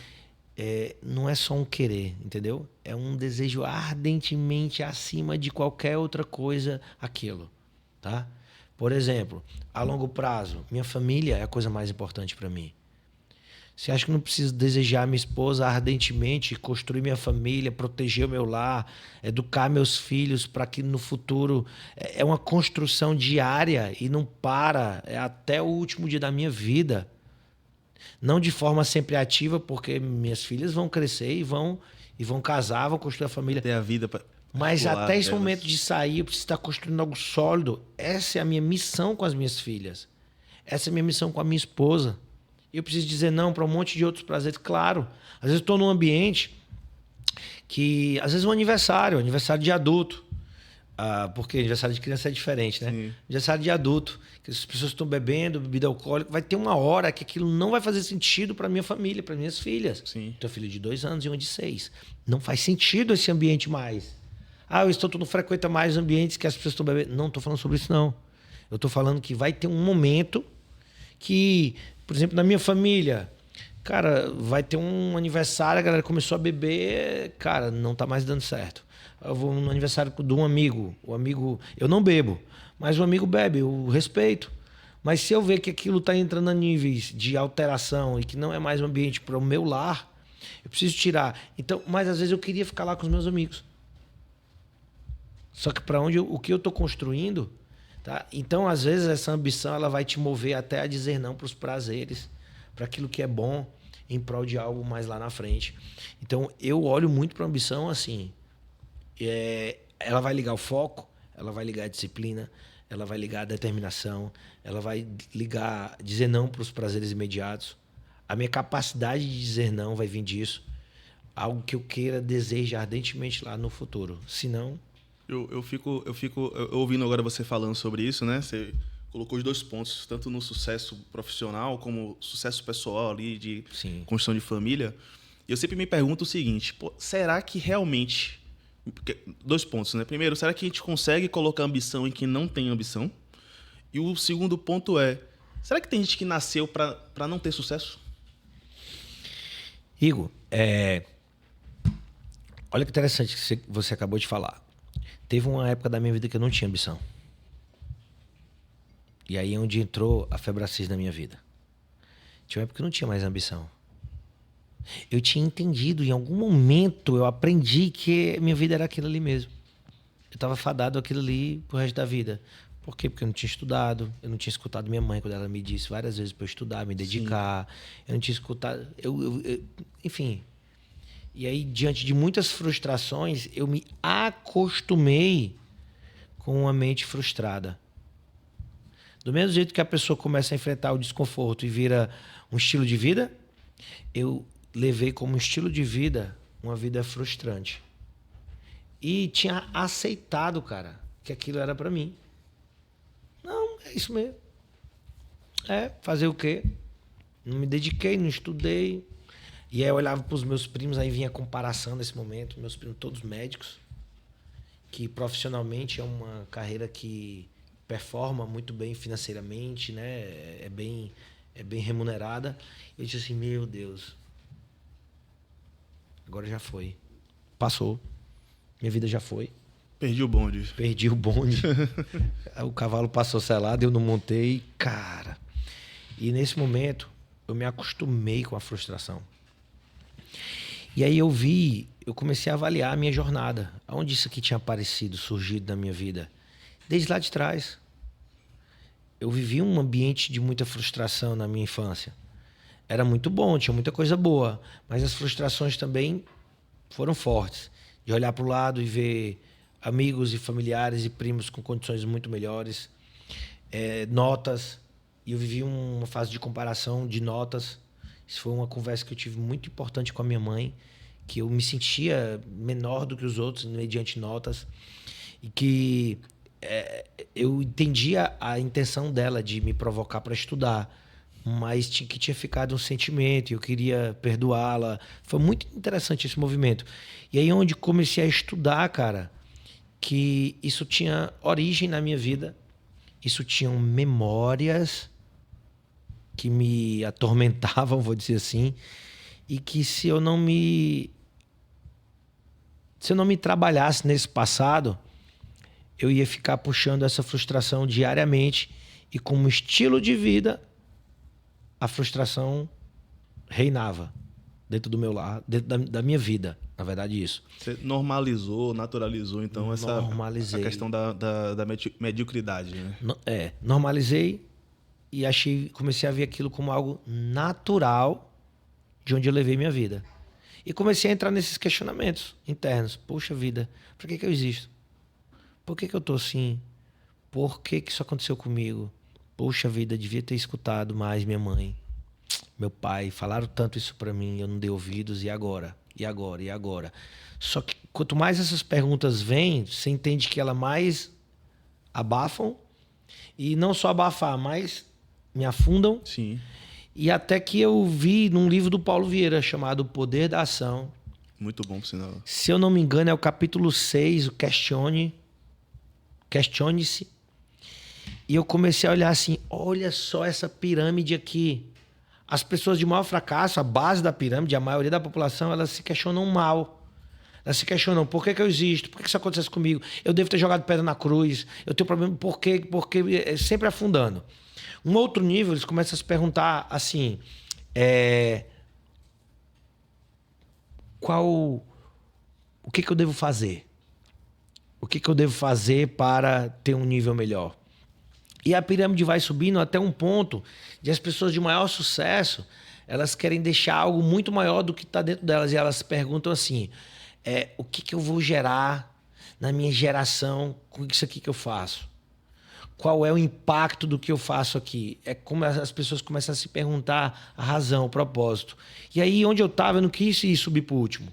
não é só um querer, entendeu? É um desejo ardentemente acima de qualquer outra coisa aquilo, tá? Por exemplo, a longo prazo, minha família é a coisa mais importante para mim. Você acha que eu não preciso desejar minha esposa ardentemente, construir minha família, proteger o meu lar, educar meus filhos para que no futuro... É uma construção diária e não para, é até o último dia da minha vida. Não de forma sempre ativa, porque minhas filhas vão crescer e vão casar, vão construir a família. Ter a vida mas até esse momento de sair, eu preciso estar construindo algo sólido. Essa é a minha missão com as minhas filhas. Essa é a minha missão com a minha esposa. Eu preciso dizer não para um monte de outros prazeres. Claro, às vezes eu estou num ambiente que... Às vezes um aniversário de adulto. Porque aniversário de criança é diferente, né? Sim. Aniversário de adulto, que as pessoas estão bebendo, bebida alcoólica. Vai ter uma hora que aquilo não vai fazer sentido para minha família, para minhas filhas. Sim. Tenho filho de 2 anos e uma de 6. Não faz sentido esse ambiente mais. Tu não frequenta mais ambientes que as pessoas estão bebendo. Não estou falando sobre isso, não. Eu estou falando que vai ter um momento que, por exemplo, na minha família, cara, vai ter um aniversário, a galera começou a beber, cara, não está mais dando certo. Eu vou no aniversário de um amigo. O amigo... Eu não bebo, mas o amigo bebe, eu respeito. Mas se eu ver que aquilo está entrando a níveis de alteração e que não é mais um ambiente para o meu lar, eu preciso tirar. Então, mas às vezes eu queria ficar lá com os meus amigos. Só que para o que eu estou construindo, tá? Então, às vezes, essa ambição ela vai te mover até a dizer não para os prazeres, para aquilo que é bom, em prol de algo mais lá na frente. Então, eu olho muito para a ambição assim. Ela vai ligar o foco, ela vai ligar a disciplina, ela vai ligar a determinação, ela vai ligar dizer não para os prazeres imediatos. A minha capacidade de dizer não vai vir disso. Algo que eu queira, deseje ardentemente lá no futuro. Se não... Eu fico ouvindo agora você falando sobre isso, né? Você colocou os 2 pontos, tanto no sucesso profissional como sucesso pessoal ali de Sim. construção de família. E eu sempre me pergunto o seguinte, será que realmente... 2 pontos, né? Primeiro, será que a gente consegue colocar ambição em quem não tem ambição? E o segundo ponto é, será que tem gente que nasceu para não ter sucesso? Igor, olha que interessante que você acabou de falar. Teve uma época da minha vida que eu não tinha ambição. E aí é onde entrou a Febracis na minha vida. Tinha uma época que eu não tinha mais ambição. Eu tinha entendido, em algum momento eu aprendi que minha vida era aquilo ali mesmo. Eu estava fadado aquilo ali pro resto da vida. Por quê? Porque eu não tinha estudado, eu não tinha escutado minha mãe quando ela me disse várias vezes para eu estudar, me dedicar. Sim. Eu não tinha escutado... enfim... E aí, diante de muitas frustrações, eu me acostumei com uma mente frustrada. Do mesmo jeito que a pessoa começa a enfrentar o desconforto e vira um estilo de vida, eu levei como estilo de vida uma vida frustrante. E tinha aceitado, cara, que aquilo era para mim. Não, é isso mesmo. Fazer o quê? Não me dediquei, não estudei... E aí eu olhava para os meus primos, aí vinha a comparação nesse momento, meus primos todos médicos, que profissionalmente é uma carreira que performa muito bem financeiramente, né? É bem remunerada. Eu disse assim, meu Deus, agora já foi. Passou. Minha vida já foi. Perdi o bonde. Perdi o bonde. O cavalo passou selado, eu não montei. Cara. E nesse momento, eu me acostumei com a frustração. E aí eu comecei a avaliar a minha jornada. Onde isso aqui tinha aparecido, surgido na minha vida? Desde lá de trás. Eu vivi um ambiente de muita frustração na minha infância. Era muito bom, tinha muita coisa boa, mas as frustrações também foram fortes. De olhar para o lado e ver amigos e familiares e primos com condições muito melhores, notas. E eu vivi uma fase de comparação de notas. Isso foi uma conversa que eu tive muito importante com a minha mãe, que eu me sentia menor do que os outros mediante notas e que eu entendia a intenção dela de me provocar para estudar, mas que tinha ficado um sentimento e eu queria perdoá-la. Foi muito interessante esse movimento. E aí onde comecei a estudar, cara, que isso tinha origem na minha vida, isso tinham memórias que me atormentavam, vou dizer assim, e que se eu não me trabalhasse nesse passado, eu ia ficar puxando essa frustração diariamente e como estilo de vida, a frustração reinava dentro do meu lar, dentro da minha vida, na verdade isso. Você normalizou, naturalizou, então, Normalizei. a questão da mediocridade, né? Normalizei e comecei a ver aquilo como algo natural de onde eu levei minha vida. E comecei a entrar nesses questionamentos internos. Poxa vida, por que eu existo? Por que eu tô assim? Por que isso aconteceu comigo? Poxa vida, devia ter escutado mais minha mãe, meu pai. Falaram tanto isso pra mim, eu não dei ouvidos. E agora? E agora? E agora? Só que quanto mais essas perguntas vêm, você entende que elas mais abafam. E não só abafar, mas me afundam. Sim. E até que eu vi num livro do Paulo Vieira chamado O Poder da Ação. Muito bom, por sinal. Se eu não me engano, é o capítulo 6, o Questione-se. E eu comecei a olhar assim, olha só essa pirâmide aqui. As pessoas de maior fracasso, a base da pirâmide, a maioria da população, elas se questionam mal. Elas se questionam, por que eu existo? Por que isso acontece comigo? Eu devo ter jogado pedra na cruz. Eu tenho problema, por quê? Porque sempre afundando. Um outro nível, eles começam a se perguntar assim, o que eu devo fazer? O que eu devo fazer para ter um nível melhor? E a pirâmide vai subindo até um ponto de as pessoas de maior sucesso, elas querem deixar algo muito maior do que está dentro delas. E elas se perguntam assim, o que eu vou gerar na minha geração com isso aqui que eu faço? Qual é o impacto do que eu faço aqui? É como as pessoas começam a se perguntar a razão, o propósito. E aí, onde eu estava, eu não quis ir subir para o último.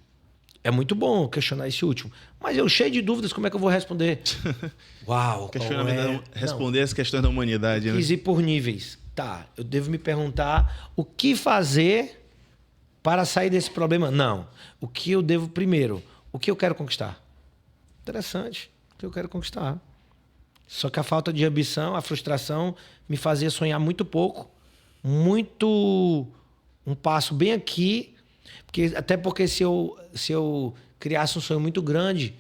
É muito bom questionar esse último. Mas eu cheio de dúvidas, como é que eu vou responder? Uau! Responder as questões da humanidade. Quis ir por níveis. Tá, eu devo me perguntar o que fazer para sair desse problema? Não. O que eu devo primeiro? O que eu quero conquistar? Interessante. O que eu quero conquistar. Só que a falta de ambição, a frustração, me fazia sonhar muito pouco. Um passo bem aqui. Até porque se eu criasse um sonho muito grande,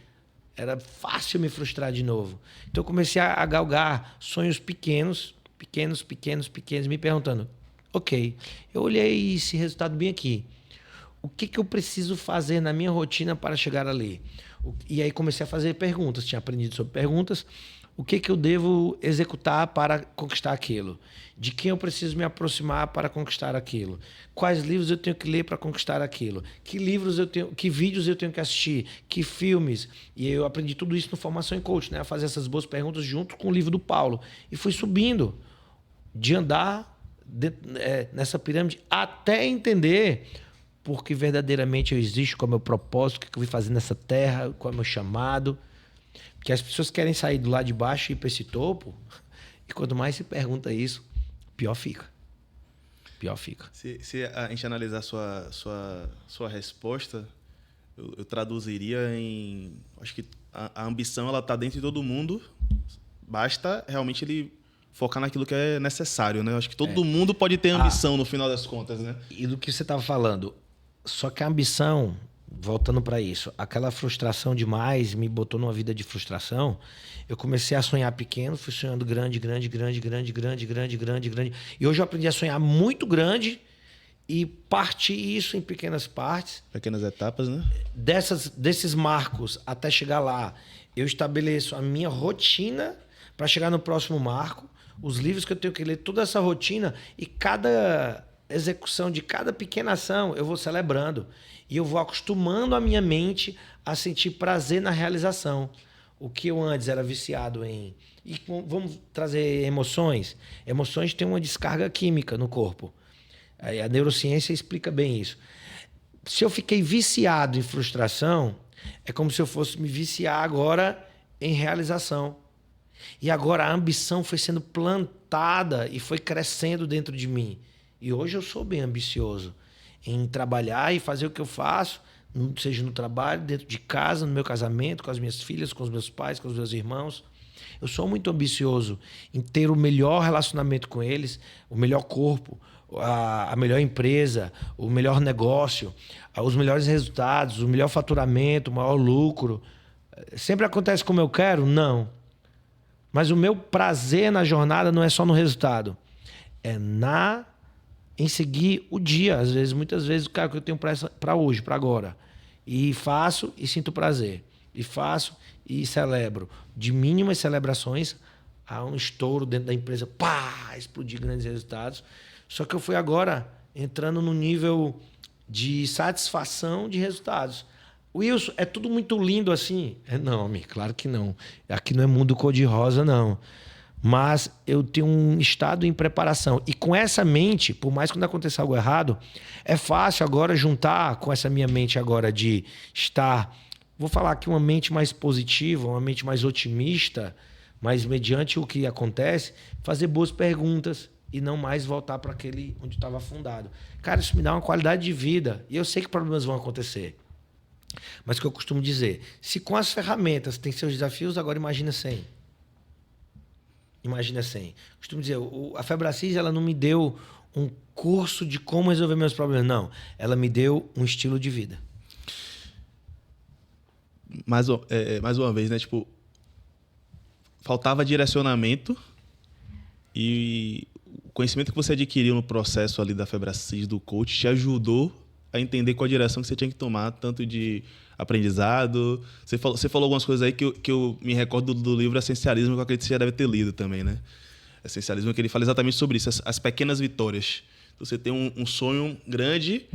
era fácil me frustrar de novo. Então eu comecei a galgar sonhos pequenos, me perguntando, ok, eu olhei esse resultado bem aqui. O que eu preciso fazer na minha rotina para chegar ali? E aí comecei a fazer perguntas, tinha aprendido sobre perguntas. O que eu devo executar para conquistar aquilo? De quem eu preciso me aproximar para conquistar aquilo? Quais livros eu tenho que ler para conquistar aquilo? Que vídeos eu tenho que assistir? Que filmes? E eu aprendi tudo isso no Formação em Coach, né? A fazer essas boas perguntas junto com o livro do Paulo. E fui subindo de andar nessa pirâmide até entender porque verdadeiramente eu existo, qual é o meu propósito, o que eu vim fazer nessa terra, qual é o meu chamado. Porque as pessoas querem sair do lado de baixo e ir para esse topo, e quanto mais se pergunta isso, pior fica. Pior fica. Se a gente analisar sua resposta, eu traduziria em... Acho que a ambição está dentro de todo mundo, Basta realmente ele focar naquilo que é necessário, né? Eu acho que todo mundo pode ter ambição no final das contas, né? E do que você estava falando, só que a ambição, voltando para isso, aquela frustração demais me botou numa vida de frustração. Eu comecei a sonhar pequeno, fui sonhando grande, grande, grande, grande, grande, grande, grande, grande. E hoje eu aprendi a sonhar muito grande e partir isso em pequenas partes. Pequenas etapas, né? Desses marcos até chegar lá, eu estabeleço a minha rotina para chegar no próximo marco, os livros que eu tenho que ler, toda essa rotina, e cada execução de cada pequena ação eu vou celebrando. E eu vou acostumando a minha mente a sentir prazer na realização. O que eu antes era viciado em... E vamos trazer emoções. Emoções têm uma descarga química no corpo. A neurociência explica bem isso. Se eu fiquei viciado em frustração, é como se eu fosse me viciar agora em realização. E agora a ambição foi sendo plantada e foi crescendo dentro de mim. E hoje eu sou bem ambicioso em trabalhar e fazer o que eu faço, seja no trabalho, dentro de casa, no meu casamento, com as minhas filhas, com os meus pais, com os meus irmãos. Eu sou muito ambicioso em ter o melhor relacionamento com eles, o melhor corpo, a melhor empresa, o melhor negócio, os melhores resultados, o melhor faturamento, o maior lucro. Sempre acontece como eu quero? Não. Mas o meu prazer na jornada não é só no resultado. É em seguir o dia. Às vezes, muitas vezes, o cara que eu tenho para hoje, para agora. E faço e sinto prazer. E faço e celebro. De mínimas celebrações a um estouro dentro da empresa. Pá! Explodir grandes resultados. Só que eu fui agora entrando no nível de satisfação de resultados. Wilson, é tudo muito lindo assim? Não, amigo, claro que não. Aqui não é mundo cor-de-rosa, não. Mas eu tenho um estado em preparação. E com essa mente, por mais que quando aconteça algo errado, é fácil agora juntar com essa minha mente agora de estar... Vou falar aqui uma mente mais positiva, uma mente mais otimista, mas mediante o que acontece, fazer boas perguntas e não mais voltar para aquele onde estava afundado. Cara, isso me dá uma qualidade de vida. E eu sei que problemas vão acontecer. Mas o que eu costumo dizer, se com as ferramentas tem seus desafios, agora imagina sem. Imagina sem. Costumo dizer, a Febracis, ela não me deu um curso de como resolver meus problemas, não. Ela me deu um estilo de vida. Mais uma vez, né? Tipo, faltava direcionamento e o conhecimento que você adquiriu no processo ali da Febracis, do coach, te ajudou a entender qual a direção que você tinha que tomar, tanto de aprendizado. Você falou algumas coisas aí que eu me recordo do livro Essencialismo, que eu acredito que você já deve ter lido também, né? Essencialismo, que ele fala exatamente sobre isso, as pequenas vitórias. Você tem um sonho grande,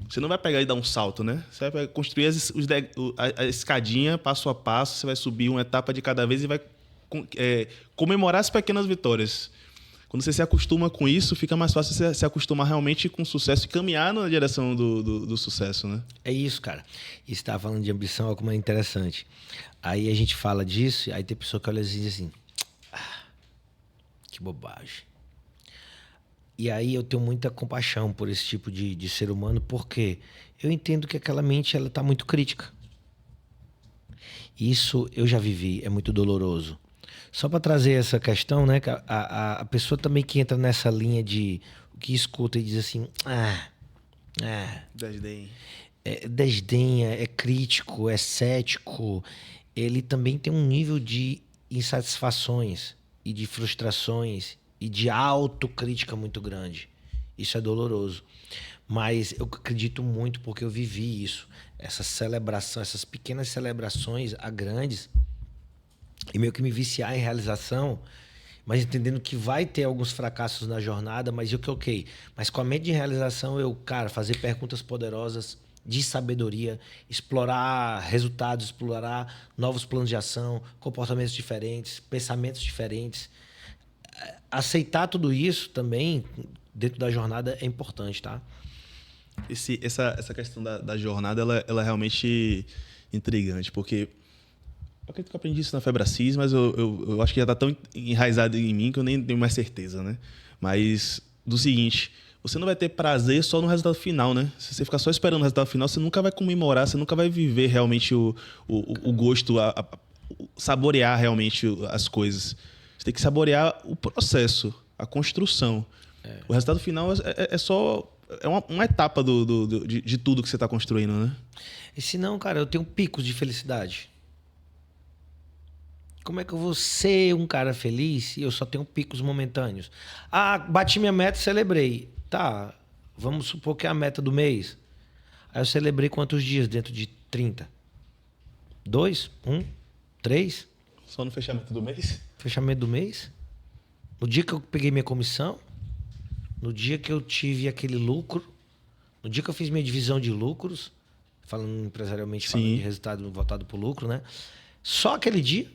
você não vai pegar e dar um salto, né? Você vai construir a escadinha, passo a passo, você vai subir uma etapa de cada vez e vai comemorar as pequenas vitórias. Quando você se acostuma com isso, fica mais fácil você se acostumar realmente com o sucesso e caminhar na direção do sucesso, né? É isso, cara. E você estava falando de ambição, olha como é interessante. Aí a gente fala disso, aí tem pessoa que olha assim e diz assim, que bobagem. E aí eu tenho muita compaixão por esse tipo de ser humano, porque eu entendo que aquela mente ela está muito crítica. Isso eu já vivi, é muito doloroso. Só para trazer essa questão, né? A pessoa também que entra nessa linha de o que escuta e diz assim, Desdém. Desdenha, é crítico, é cético. Ele também tem um nível de insatisfações e de frustrações e de autocrítica muito grande. Isso é doloroso. Mas eu acredito muito porque eu vivi isso. Essa celebração, essas pequenas celebrações a grandes, e meio que me viciar em realização, mas entendendo que vai ter alguns fracassos na jornada, mas ok. Mas com a mente de realização, fazer perguntas poderosas de sabedoria, explorar resultados, explorar novos planos de ação, comportamentos diferentes, pensamentos diferentes. Aceitar tudo isso também, dentro da jornada, é importante, tá? Essa questão da jornada, ela é realmente intrigante, porque... Eu acredito que eu aprendi isso na Febracis, mas eu acho que já está tão enraizado em mim que eu nem tenho mais certeza, né? Mas do seguinte, você não vai ter prazer só no resultado final, né? Se você ficar só esperando o resultado final, você nunca vai comemorar, você nunca vai viver realmente o gosto, saborear realmente as coisas. Você tem que saborear o processo, a construção. O resultado final é só... É uma etapa de tudo que você está construindo, né? E se não, cara, eu tenho picos de felicidade. Como é que eu vou ser um cara feliz se eu só tenho picos momentâneos? Ah, bati minha meta, celebrei. Tá, vamos supor que é a meta do mês. Aí eu celebrei quantos dias dentro de 30? 2? 1? 3? Só no fechamento do mês? Fechamento do mês? No dia que eu peguei minha comissão? No dia que eu tive aquele lucro? No dia que eu fiz minha divisão de lucros? Falando empresarialmente, falando de resultado voltado para o lucro, né? Só aquele dia?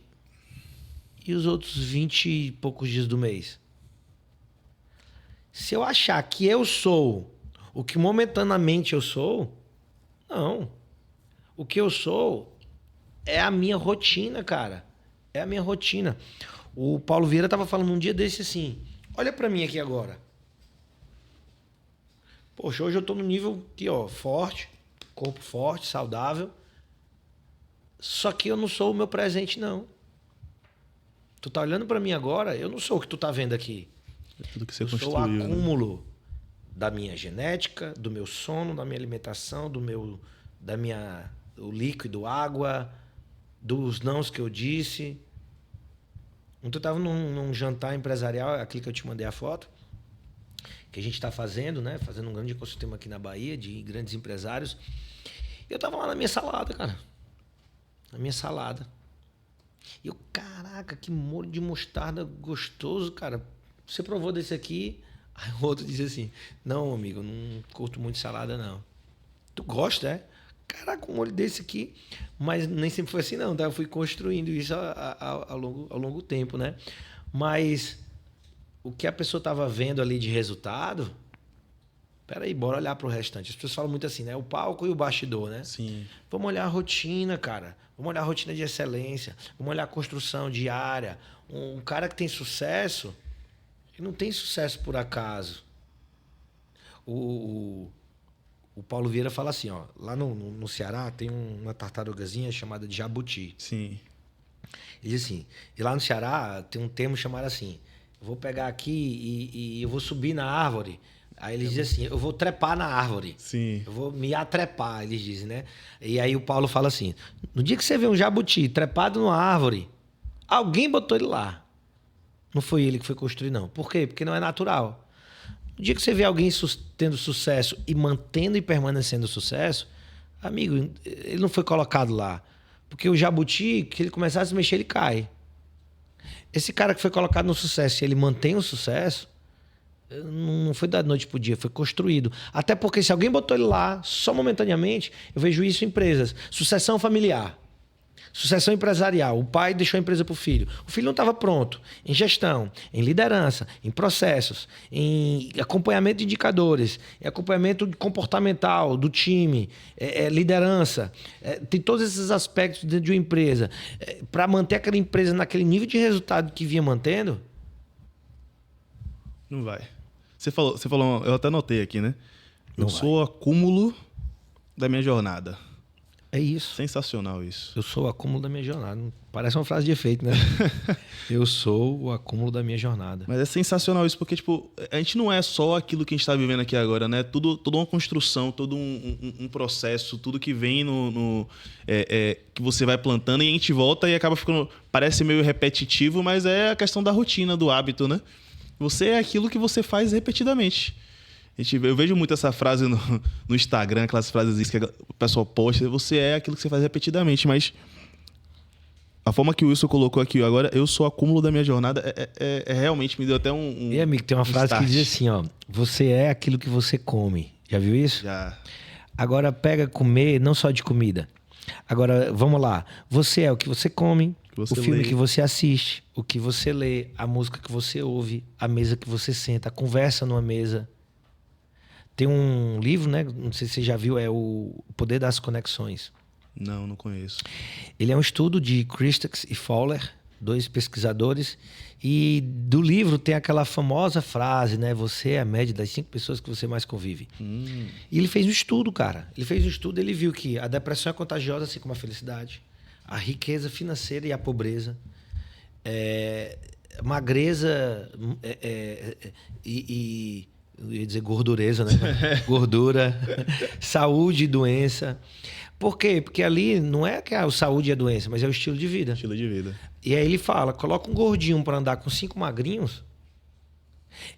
E os outros 20 e poucos dias do mês? Se eu achar que eu sou o que momentaneamente eu sou, não. O que eu sou é a minha rotina, cara. É a minha rotina. O Paulo Vieira estava falando um dia desse assim, olha para mim aqui agora. Poxa, hoje eu tô no nível aqui, ó, forte, corpo forte, saudável. Só que eu não sou o meu presente, não. Tu tá olhando para mim agora, eu não sou o que tu tá vendo aqui. É tudo que você eu construiu, sou o acúmulo, né? da minha genética, do meu sono, da minha alimentação, do o líquido, água, dos nãos que eu disse. Ontem eu tava num jantar empresarial, aquele que eu te mandei a foto, que a gente está fazendo, né? Fazendo um grande ecossistema aqui na Bahia, de grandes empresários. E eu tava lá na minha salada, cara. Na minha salada. E eu, caraca, que molho de mostarda gostoso, cara. Você provou desse aqui? Aí o outro diz assim, não, amigo, eu não curto muito salada, não. Tu gosta, é? Caraca, um molho desse aqui. Mas nem sempre foi assim, não. Tá? Eu fui construindo isso ao longo tempo, né? Mas o que a pessoa estava vendo ali de resultado... Peraí, bora olhar para o restante. As pessoas falam muito assim, né? O palco e o bastidor, né? Sim. Vamos olhar a rotina, cara. Vamos olhar a rotina de excelência. Vamos olhar a construção diária. Um cara que tem sucesso, ele não tem sucesso por acaso. O Paulo Vieira fala assim, ó. Lá no Ceará tem uma tartarugazinha chamada de jabuti. Sim. Ele diz assim, e lá no Ceará tem um termo chamado assim, eu vou pegar aqui e eu vou subir na árvore. Aí eles dizem assim, eu vou trepar na árvore. Sim. Eu vou me atrepar, eles dizem, né? E aí o Paulo fala assim, no dia que você vê um jabuti trepado numa árvore, alguém botou ele lá. Não foi ele que foi construir, não. Por quê? Porque não é natural. No dia que você vê alguém tendo sucesso e mantendo e permanecendo sucesso, amigo, ele não foi colocado lá. Porque o jabuti, que ele começar a se mexer, ele cai. Esse cara que foi colocado no sucesso e ele mantém o sucesso, não foi da noite pro dia, foi construído. Até porque se alguém botou ele lá, só momentaneamente, eu vejo isso em empresas. Sucessão familiar. Sucessão empresarial. O pai deixou a empresa pro filho. O filho não estava pronto. Em gestão, em liderança, em processos, em acompanhamento de indicadores, em acompanhamento comportamental do time, liderança. Tem todos esses aspectos dentro de uma empresa. Para manter aquela empresa naquele nível de resultado que vinha mantendo, não vai. Você falou, eu até anotei aqui, né? Eu sou o acúmulo da minha jornada. É isso. Sensacional isso. Eu sou o acúmulo da minha jornada. Parece uma frase de efeito, né? Eu sou o acúmulo da minha jornada. Mas é sensacional isso, porque tipo, a gente não é só aquilo que a gente está vivendo aqui agora, né? Toda uma construção, todo um processo, tudo que vem que você vai plantando e a gente volta e acaba ficando... Parece meio repetitivo, mas é a questão da rotina, do hábito, né? Você é aquilo que você faz repetidamente. Eu vejo muito essa frase no Instagram, aquelas frases que o pessoal posta. Você é aquilo que você faz repetidamente, mas a forma que o Wilson colocou aqui agora, eu sou o acúmulo da minha jornada, realmente me deu até um E, amigo, tem uma frase start. que diz assim, ó. Você é aquilo que você come. Já viu isso? Já. Agora pega comer, não só de comida. Agora, vamos lá. Você é o que você come, o filme que você assiste, o que você lê, a música que você ouve, a mesa que você senta, a conversa numa mesa. Tem um livro, né? Não sei se você já viu, é O Poder das Conexões. Não conheço. Ele é um estudo de Christakis e Fowler, 2 pesquisadores, e do livro tem aquela famosa frase, né? Você é a média das 5 pessoas que você mais convive. E ele fez um estudo, cara. Ele fez um estudo, ele viu que a depressão é contagiosa, assim como a felicidade, a riqueza financeira e a pobreza. magreza eu ia dizer gordureza, né? Gordura, saúde e doença. Por quê? Porque ali não é que a saúde e a doença, mas é o estilo de vida. Estilo de vida. E aí ele fala, coloca um gordinho para andar com 5 magrinhos.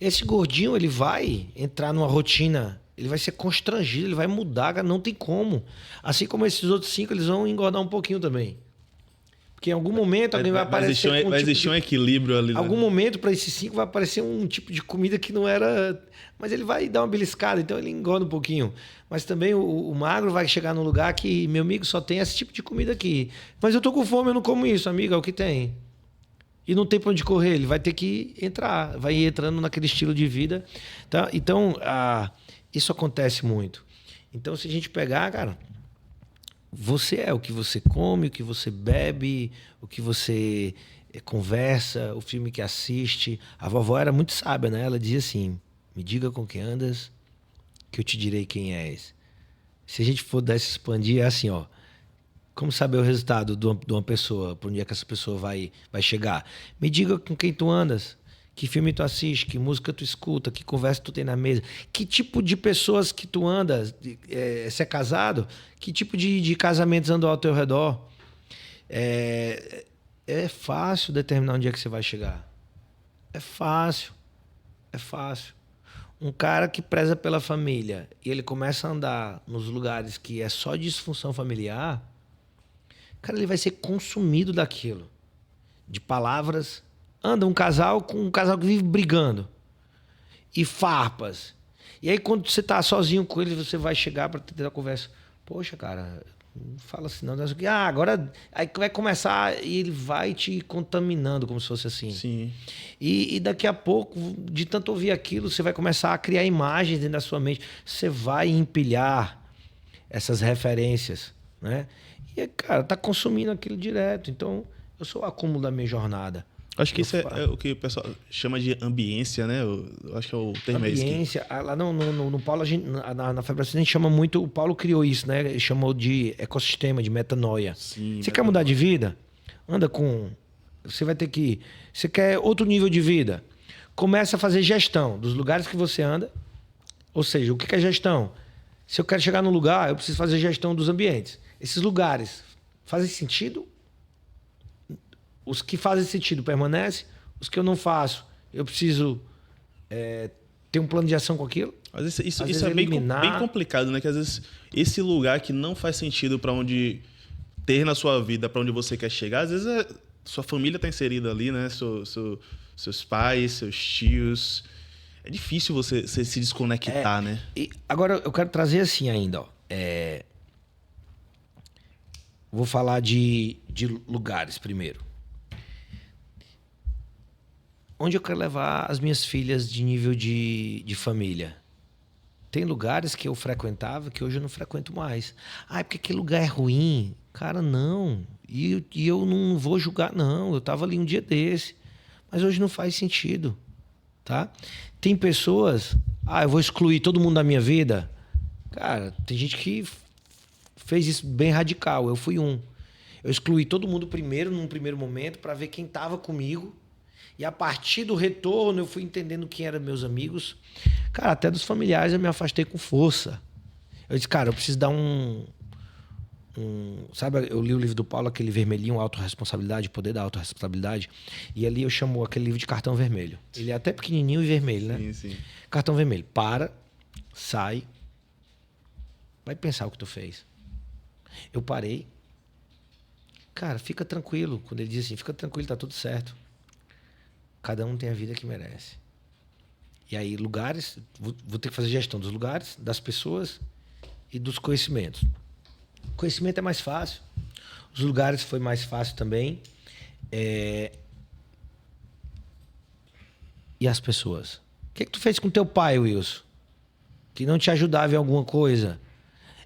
Esse gordinho, ele vai entrar numa rotina, ele vai ser constrangido, ele vai mudar, cara, não tem como. Assim como esses outros 5, eles vão engordar um pouquinho também. Porque em algum momento alguém vai aparecer vai existir um equilíbrio ali. Em algum momento, para esses 5, vai aparecer um tipo de comida que não era... Mas ele vai dar uma beliscada, então ele engorda um pouquinho. Mas também o magro vai chegar num lugar que, meu amigo, só tem esse tipo de comida aqui. Mas eu tô com fome, eu não como isso, amigo, é o que tem. E não tem para onde correr, ele vai ter que entrar, vai entrando naquele estilo de vida. Tá? Então, isso acontece muito. Então, se a gente pegar, cara... Você é o que você come, o que você bebe, o que você conversa, o filme que assiste. A vovó era muito sábia, né? Ela dizia assim, me diga com quem andas, que eu te direi quem és. Se a gente pudesse expandir, é assim, ó. Como saber o resultado de uma pessoa, para onde é que essa pessoa vai chegar? Me diga com quem tu andas, que filme tu assiste, que música tu escuta, que conversa tu tem na mesa, que tipo de pessoas que tu andas, se é casado, que tipo de casamentos andam ao teu redor. É fácil determinar onde é que você vai chegar. É fácil. É fácil. Um cara que preza pela família e ele começa a andar nos lugares que é só disfunção familiar, cara, ele vai ser consumido daquilo. De palavras. Anda um casal com um casal que vive brigando. E farpas. E aí, quando você tá sozinho com eles, você vai chegar para ter a conversa. Poxa, cara, não fala assim não. Agora... Aí vai começar e ele vai te contaminando, como se fosse assim. Sim. E daqui a pouco, de tanto ouvir aquilo, você vai começar a criar imagens dentro da sua mente. Você vai empilhar essas referências, né? E, cara, tá consumindo aquilo direto. Então, eu sou o acúmulo da minha jornada. Acho que isso é o que o pessoal chama de ambiência, né? Eu acho que é o termo. Ambiência. Lá no Paulo, na Febracis, a gente chama muito... O Paulo criou isso, né? Ele chamou de ecossistema, de metanoia. Sim, você quer mudar de vida? Anda com... Você vai ter que... Você quer outro nível de vida? Começa a fazer gestão dos lugares que você anda. Ou seja, o que é gestão? Se eu quero chegar num lugar, eu preciso fazer gestão dos ambientes. Esses lugares fazem sentido? Os que fazem sentido permanecem, os que eu não faço, eu preciso ter um plano de ação com aquilo. Às vezes isso é bem complicado, né? Que às vezes esse lugar que não faz sentido para onde ter na sua vida, para onde você quer chegar, às vezes sua família está inserida ali, né? Seus pais, seus tios. É difícil você se desconectar, né? E agora eu quero trazer assim ainda, ó. Vou falar de lugares primeiro. Onde eu quero levar as minhas filhas de nível de família? Tem lugares que eu frequentava que hoje eu não frequento mais. É porque aquele lugar é ruim. Cara, não. E eu não vou julgar, não. Eu estava ali um dia desse. Mas hoje não faz sentido. Tá? Tem pessoas... eu vou excluir todo mundo da minha vida. Cara, tem gente que fez isso bem radical. Eu fui um. Eu excluí todo mundo primeiro, num primeiro momento, para ver quem estava comigo. E a partir do retorno, eu fui entendendo quem eram meus amigos. Cara, até dos familiares eu me afastei com força. Eu disse, cara, eu preciso dar sabe, eu li o livro do Paulo, aquele vermelhinho, Autorresponsabilidade, Poder da Autorresponsabilidade. E ali eu chamo aquele livro de cartão vermelho. Ele é até pequenininho e vermelho, né? Sim, sim. Cartão vermelho. Para, sai, vai pensar o que tu fez. Eu parei. Cara, fica tranquilo. Quando ele diz assim, fica tranquilo, tá tudo certo. Cada um tem a vida que merece. E aí, lugares... Vou ter que fazer gestão dos lugares, das pessoas e dos conhecimentos. O conhecimento é mais fácil. Os lugares foi mais fácil também. E as pessoas? O que tu fez com teu pai, Wilson? Que não te ajudava em alguma coisa?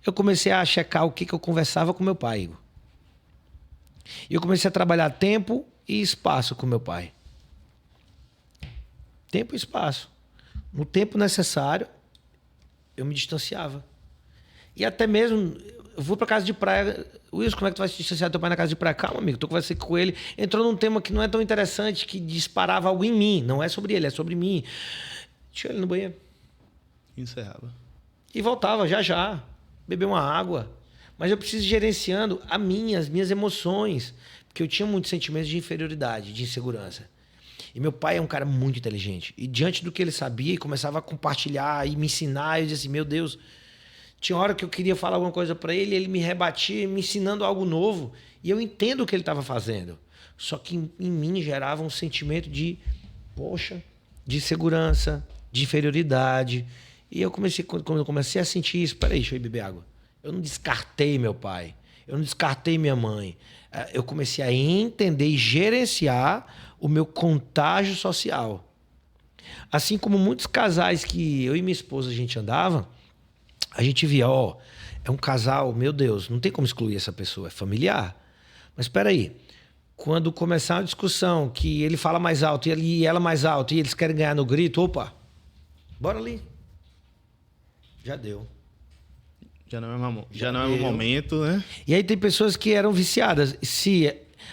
Eu comecei a checar o que eu conversava com meu pai, Igor. E eu comecei a trabalhar tempo e espaço com meu pai. Tempo e espaço. No tempo necessário, eu me distanciava. E até mesmo, eu vou pra casa de praia. Wilson, como é que tu vai se distanciar do teu pai na casa de praia? Calma, amigo, tô conversando com ele. Entrou num tema que não é tão interessante, que disparava algo em mim. Não é sobre ele, é sobre mim. Deixa ele no banheiro. Encerrava. E voltava já. Beber uma água. Mas eu preciso ir gerenciando as minhas emoções. Porque eu tinha muitos sentimentos de inferioridade, de insegurança. E meu pai é um cara muito inteligente. E diante do que ele sabia, e começava a compartilhar e me ensinar, eu dizia assim, meu Deus, tinha hora que eu queria falar alguma coisa para ele, ele me rebatia, me ensinando algo novo. E eu entendo o que ele estava fazendo. Só que em mim gerava um sentimento de, poxa, de insegurança, de inferioridade. E eu quando eu comecei a sentir isso, peraí, deixa eu ir beber água. Eu não descartei meu pai, eu não descartei minha mãe. Eu comecei a entender e gerenciar o meu contágio social. Assim como muitos casais que eu e minha esposa a gente andava, a gente via, é um casal, meu Deus, não tem como excluir essa pessoa, é familiar. Mas espera aí, quando começar uma discussão que ele fala mais alto e ela mais alto e eles querem ganhar no grito, opa, bora ali. Já deu. Já não é o momento, né? E aí tem pessoas que eram viciadas.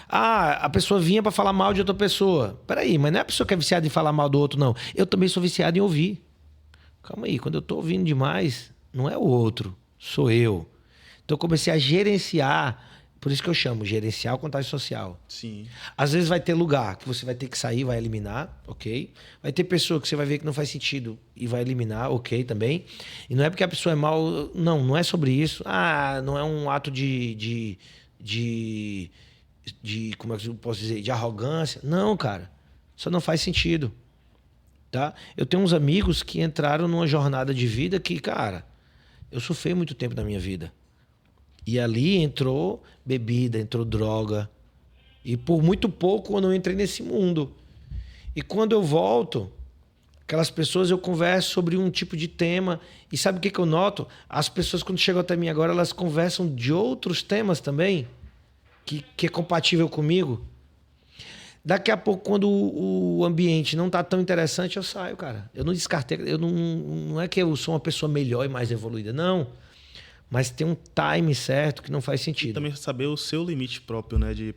A pessoa vinha para falar mal de outra pessoa. Peraí, mas não é a pessoa que é viciada em falar mal do outro, não. Eu também sou viciado em ouvir. Calma aí, quando eu tô ouvindo demais, não é o outro, sou eu. Então eu comecei a gerenciar, por isso que eu chamo, gerenciar o contágio social. Sim. Às vezes vai ter lugar que você vai ter que sair, vai eliminar, ok? Vai ter pessoa que você vai ver que não faz sentido e vai eliminar, ok também. E não é porque a pessoa é mal, não é sobre isso. Não é um ato de como é que eu posso dizer, de arrogância. Não, cara, só não faz sentido, tá? Eu tenho uns amigos que entraram numa jornada de vida que, cara, eu sofri muito tempo na minha vida. E ali entrou bebida, entrou droga. E por muito pouco eu não entrei nesse mundo. E quando eu volto, aquelas pessoas eu converso sobre um tipo de tema. E sabe o que eu noto? As pessoas quando chegam até mim agora, elas conversam de outros temas também, que é compatível comigo. Daqui a pouco, quando o ambiente não está tão interessante, eu saio, cara. Eu não descartei. Não é que eu sou uma pessoa melhor e mais evoluída, não. Mas tem um time certo que não faz sentido. E também saber o seu limite próprio, né? De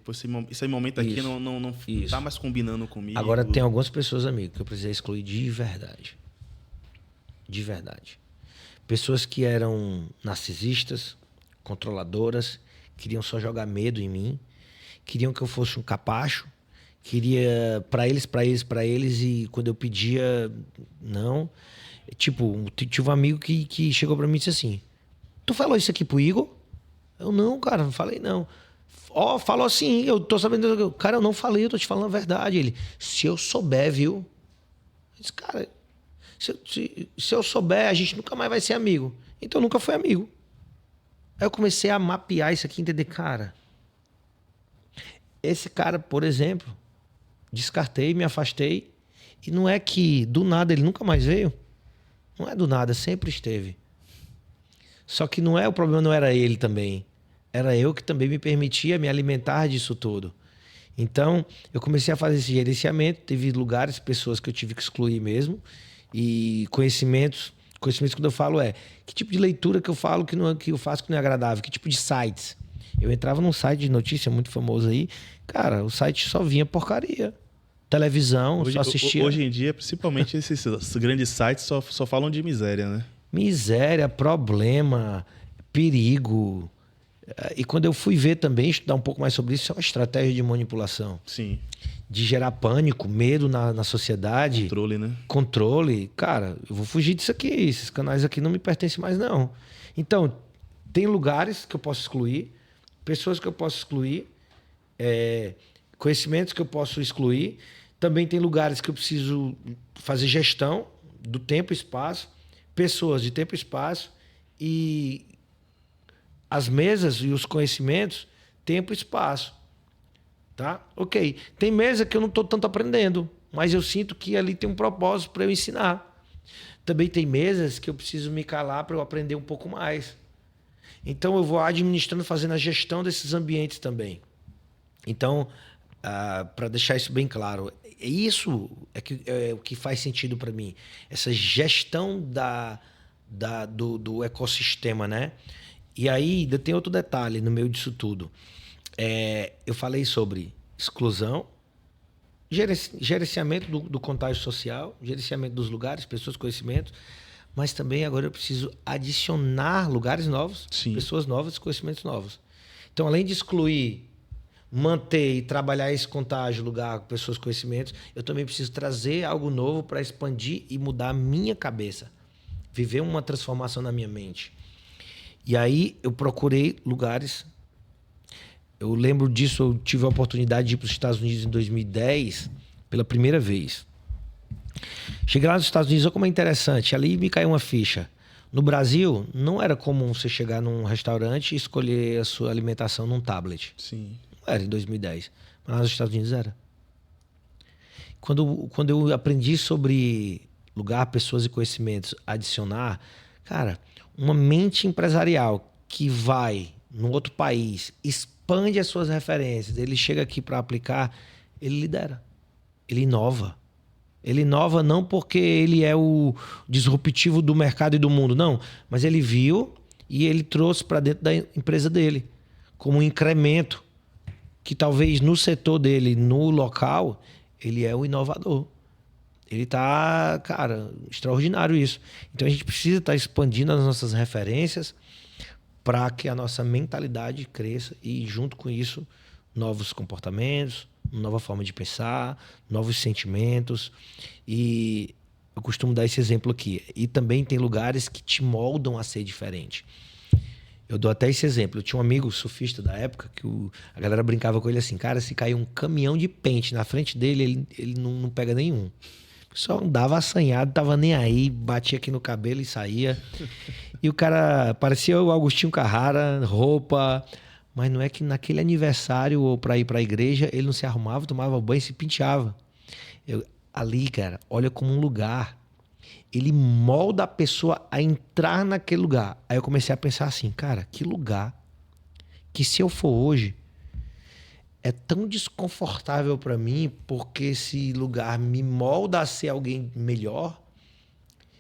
esse momento aqui não tá mais combinando comigo. Agora tem algumas pessoas, amigo, que eu precisei excluir de verdade. De verdade. Pessoas que eram narcisistas, controladoras, queriam só jogar medo em mim, queriam que eu fosse um capacho, queria para eles, e quando eu pedia, não. Tipo, tive um amigo que chegou para mim e disse assim, tu falou isso aqui pro Igor? Eu, não, cara, não falei não. Falou assim, eu tô sabendo. Cara, eu não falei, eu tô te falando a verdade. Ele, se eu souber, viu? Eu disse, cara, se eu souber, a gente nunca mais vai ser amigo. Então nunca foi amigo. Aí eu comecei a mapear isso aqui, entender, cara. Esse cara, por exemplo, descartei, me afastei. E não é que do nada ele nunca mais veio. Não é do nada, sempre esteve. Só que o problema não era ele também. Era eu que também me permitia me alimentar disso tudo. Então, eu comecei a fazer esse gerenciamento. Teve lugares, pessoas que eu tive que excluir mesmo. E conhecimentos quando eu falo que tipo de leitura que eu falo que eu faço que não é agradável? Que tipo de sites? Eu entrava num site de notícia muito famoso aí. Cara, o site só vinha porcaria. Televisão, só assistia. Hoje em dia, principalmente esses grandes sites só falam de miséria, né? Miséria, problema, perigo. E quando eu fui ver também, estudar um pouco mais sobre isso, é uma estratégia de manipulação. Sim. De gerar pânico, medo na sociedade. Controle, né? Controle. Cara, eu vou fugir disso aqui. Esses canais aqui não me pertencem mais, não. Então, tem lugares que eu posso excluir, pessoas que eu posso excluir, conhecimentos que eu posso excluir. Também tem lugares que eu preciso fazer gestão do tempo e espaço, pessoas de tempo e espaço, e as mesas e os conhecimentos, tempo e espaço. Tá? Ok. Tem mesa que eu não estou tanto aprendendo, mas eu sinto que ali tem um propósito para eu ensinar. Também tem mesas que eu preciso me calar para eu aprender um pouco mais. Então eu vou administrando, fazendo a gestão desses ambientes também. Então, para deixar isso bem claro, isso é o que faz sentido para mim. Essa gestão do ecossistema, né? E aí, ainda tem outro detalhe no meio disso tudo. Eu falei sobre exclusão, gerenciamento do contágio social, gerenciamento dos lugares, pessoas, conhecimentos, mas também agora eu preciso adicionar lugares novos, Sim. pessoas novas, conhecimentos novos. Então, além de excluir, manter e trabalhar esse contágio, lugar, pessoas, conhecimentos, eu também preciso trazer algo novo para expandir e mudar a minha cabeça, viver uma transformação na minha mente. E aí eu procurei lugares. Eu lembro disso, eu tive a oportunidade de ir para os Estados Unidos em 2010, pela primeira vez. Cheguei lá nos Estados Unidos, olha como é interessante. Ali me caiu uma ficha. No Brasil, não era comum você chegar num restaurante e escolher a sua alimentação num tablet. Sim. Não era em 2010. Mas nos Estados Unidos era. Quando eu aprendi sobre lugar, pessoas e conhecimentos, adicionar, cara, uma mente empresarial que vai num outro país, expande as suas referências, ele chega aqui para aplicar, ele lidera, ele inova. Ele inova não porque ele é o disruptivo do mercado e do mundo, não. Mas ele viu e ele trouxe para dentro da empresa dele como um incremento que talvez no setor dele, no local, ele é o inovador. Ele tá, cara, extraordinário isso. Então a gente precisa estar expandindo as nossas referências para que a nossa mentalidade cresça e junto com isso novos comportamentos, nova forma de pensar, novos sentimentos. E eu costumo dar esse exemplo aqui. E também tem lugares que te moldam a ser diferente. Eu dou até esse exemplo. Eu tinha um amigo surfista da época que a galera brincava com ele assim, cara, se cair um caminhão de pente na frente dele, ele não pega nenhum. Só andava assanhado, tava nem aí, batia aqui no cabelo e saía. E o cara parecia o Agostinho Carrara, roupa... Mas não é que naquele aniversário ou para ir para a igreja, ele não se arrumava, tomava banho e se penteava. Ali, cara, olha como um lugar. Ele molda a pessoa a entrar naquele lugar. Aí eu comecei a pensar assim, cara, que lugar que se eu for hoje é tão desconfortável para mim porque esse lugar me molda a ser alguém melhor.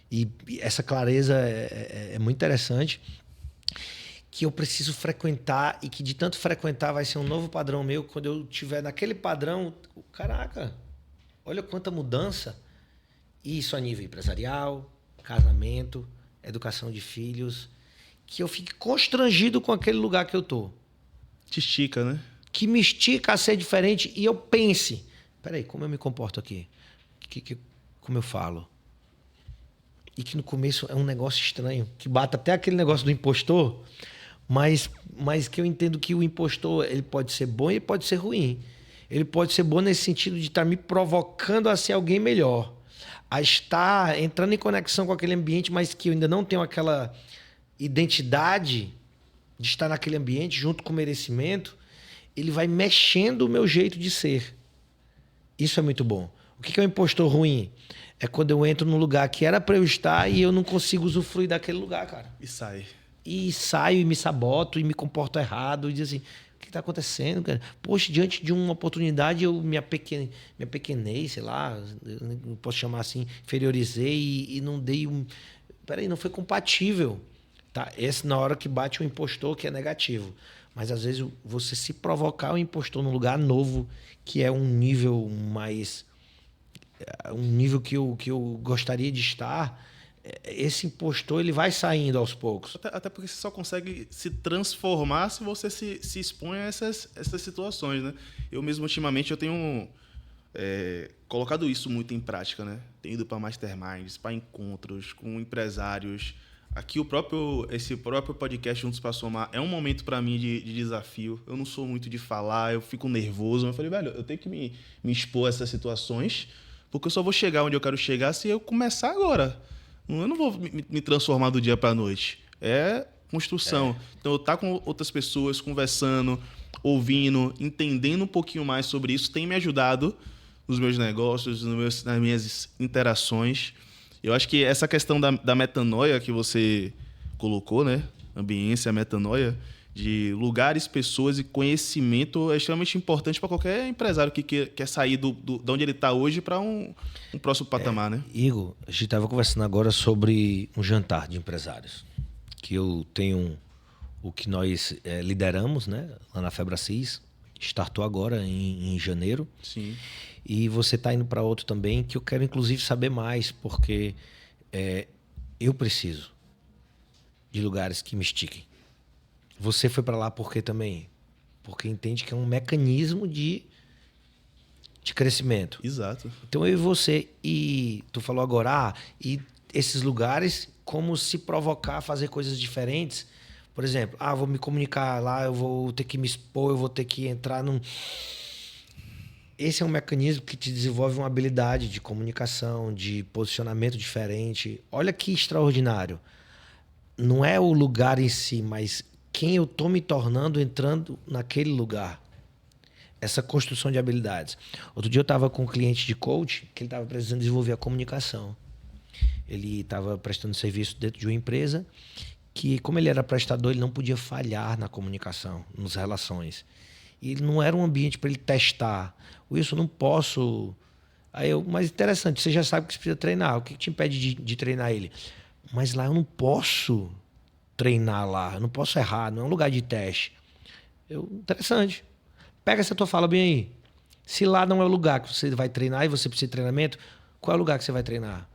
E essa clareza é muito interessante. Que eu preciso frequentar e que de tanto frequentar vai ser um novo padrão meu. Quando eu estiver naquele padrão, caraca, olha quanta mudança. Isso a nível empresarial, casamento, educação de filhos. Que eu fique constrangido com aquele lugar que eu tô. Te estica, né? Que me estica a ser diferente e eu pense, peraí, como eu me comporto aqui? Como eu falo? E que no começo é um negócio estranho, que bata até aquele negócio do impostor, mas que eu entendo que o impostor ele pode ser bom e pode ser ruim. Ele pode ser bom nesse sentido de estar me provocando a ser alguém melhor, a estar entrando em conexão com aquele ambiente, mas que eu ainda não tenho aquela identidade de estar naquele ambiente junto com o merecimento. Ele vai mexendo o meu jeito de ser. Isso é muito bom. O que é um impostor ruim? É quando eu entro num lugar que era para eu estar e eu não consigo usufruir daquele lugar, cara. E sai. E saio e me saboto e me comporto errado e diz assim, o que está acontecendo, cara? Poxa, diante de uma oportunidade eu me apequenei, sei lá, não posso chamar assim, inferiorizei e não dei um... Peraí, não foi compatível. Tá? Esse na hora que bate o impostor, que é negativo. Mas às vezes você se provocar o impostor num lugar novo, que é um nível mais... um nível que eu gostaria de estar... esse impostor ele vai saindo aos poucos. Até porque você só consegue se transformar se você se expõe a essas situações, né? Eu mesmo, ultimamente, eu tenho colocado isso muito em prática, né? Tenho ido para masterminds, para encontros com empresários. Aqui esse próprio podcast Juntos para Somar é um momento para mim de desafio. Eu não sou muito de falar, eu fico nervoso. Eu falei, velho, eu tenho que me expor a essas situações, porque eu só vou chegar onde eu quero chegar se eu começar agora. Eu não vou me transformar do dia para a noite. É construção. Então, eu estar com outras pessoas, conversando, ouvindo, entendendo um pouquinho mais sobre isso, tem me ajudado nos meus negócios, nas minhas interações. Eu acho que essa questão da metanoia que você colocou, né? Ambiência, metanoia, de lugares, pessoas e conhecimento é extremamente importante para qualquer empresário que quer sair de onde ele está hoje para um próximo patamar, né? Igor, a gente estava conversando agora sobre um jantar de empresários, que eu tenho o que nós lideramos, né? Lá na Febracis. Startou agora em janeiro. Sim. E você está indo para outro também, que eu quero inclusive saber mais, porque eu preciso de lugares que me estiquem. Você foi para lá por quê também? Porque entende que é um mecanismo de crescimento. Exato. Então eu e você, e tu falou agora, e esses lugares, como se provocar a fazer coisas diferentes. Por exemplo, vou me comunicar lá, eu vou ter que me expor, eu vou ter que entrar num... Esse é um mecanismo que te desenvolve uma habilidade de comunicação, de posicionamento diferente. Olha que extraordinário. Não é o lugar em si, mas quem eu tô me tornando entrando naquele lugar. Essa construção de habilidades. Outro dia eu estava com um cliente de coach que ele estava precisando desenvolver a comunicação. Ele estava prestando serviço dentro de uma empresa que, como ele era prestador, ele não podia falhar na comunicação, nas relações. E não era um ambiente para ele testar. Wilson, não posso... Mas interessante, você já sabe que você precisa treinar. O que te impede de treinar ele? Mas lá eu não posso treinar lá, eu não posso errar, não é um lugar de teste. Interessante. Pega essa tua fala bem aí. Se lá não é o lugar que você vai treinar e você precisa de treinamento, qual é o lugar que você vai treinar?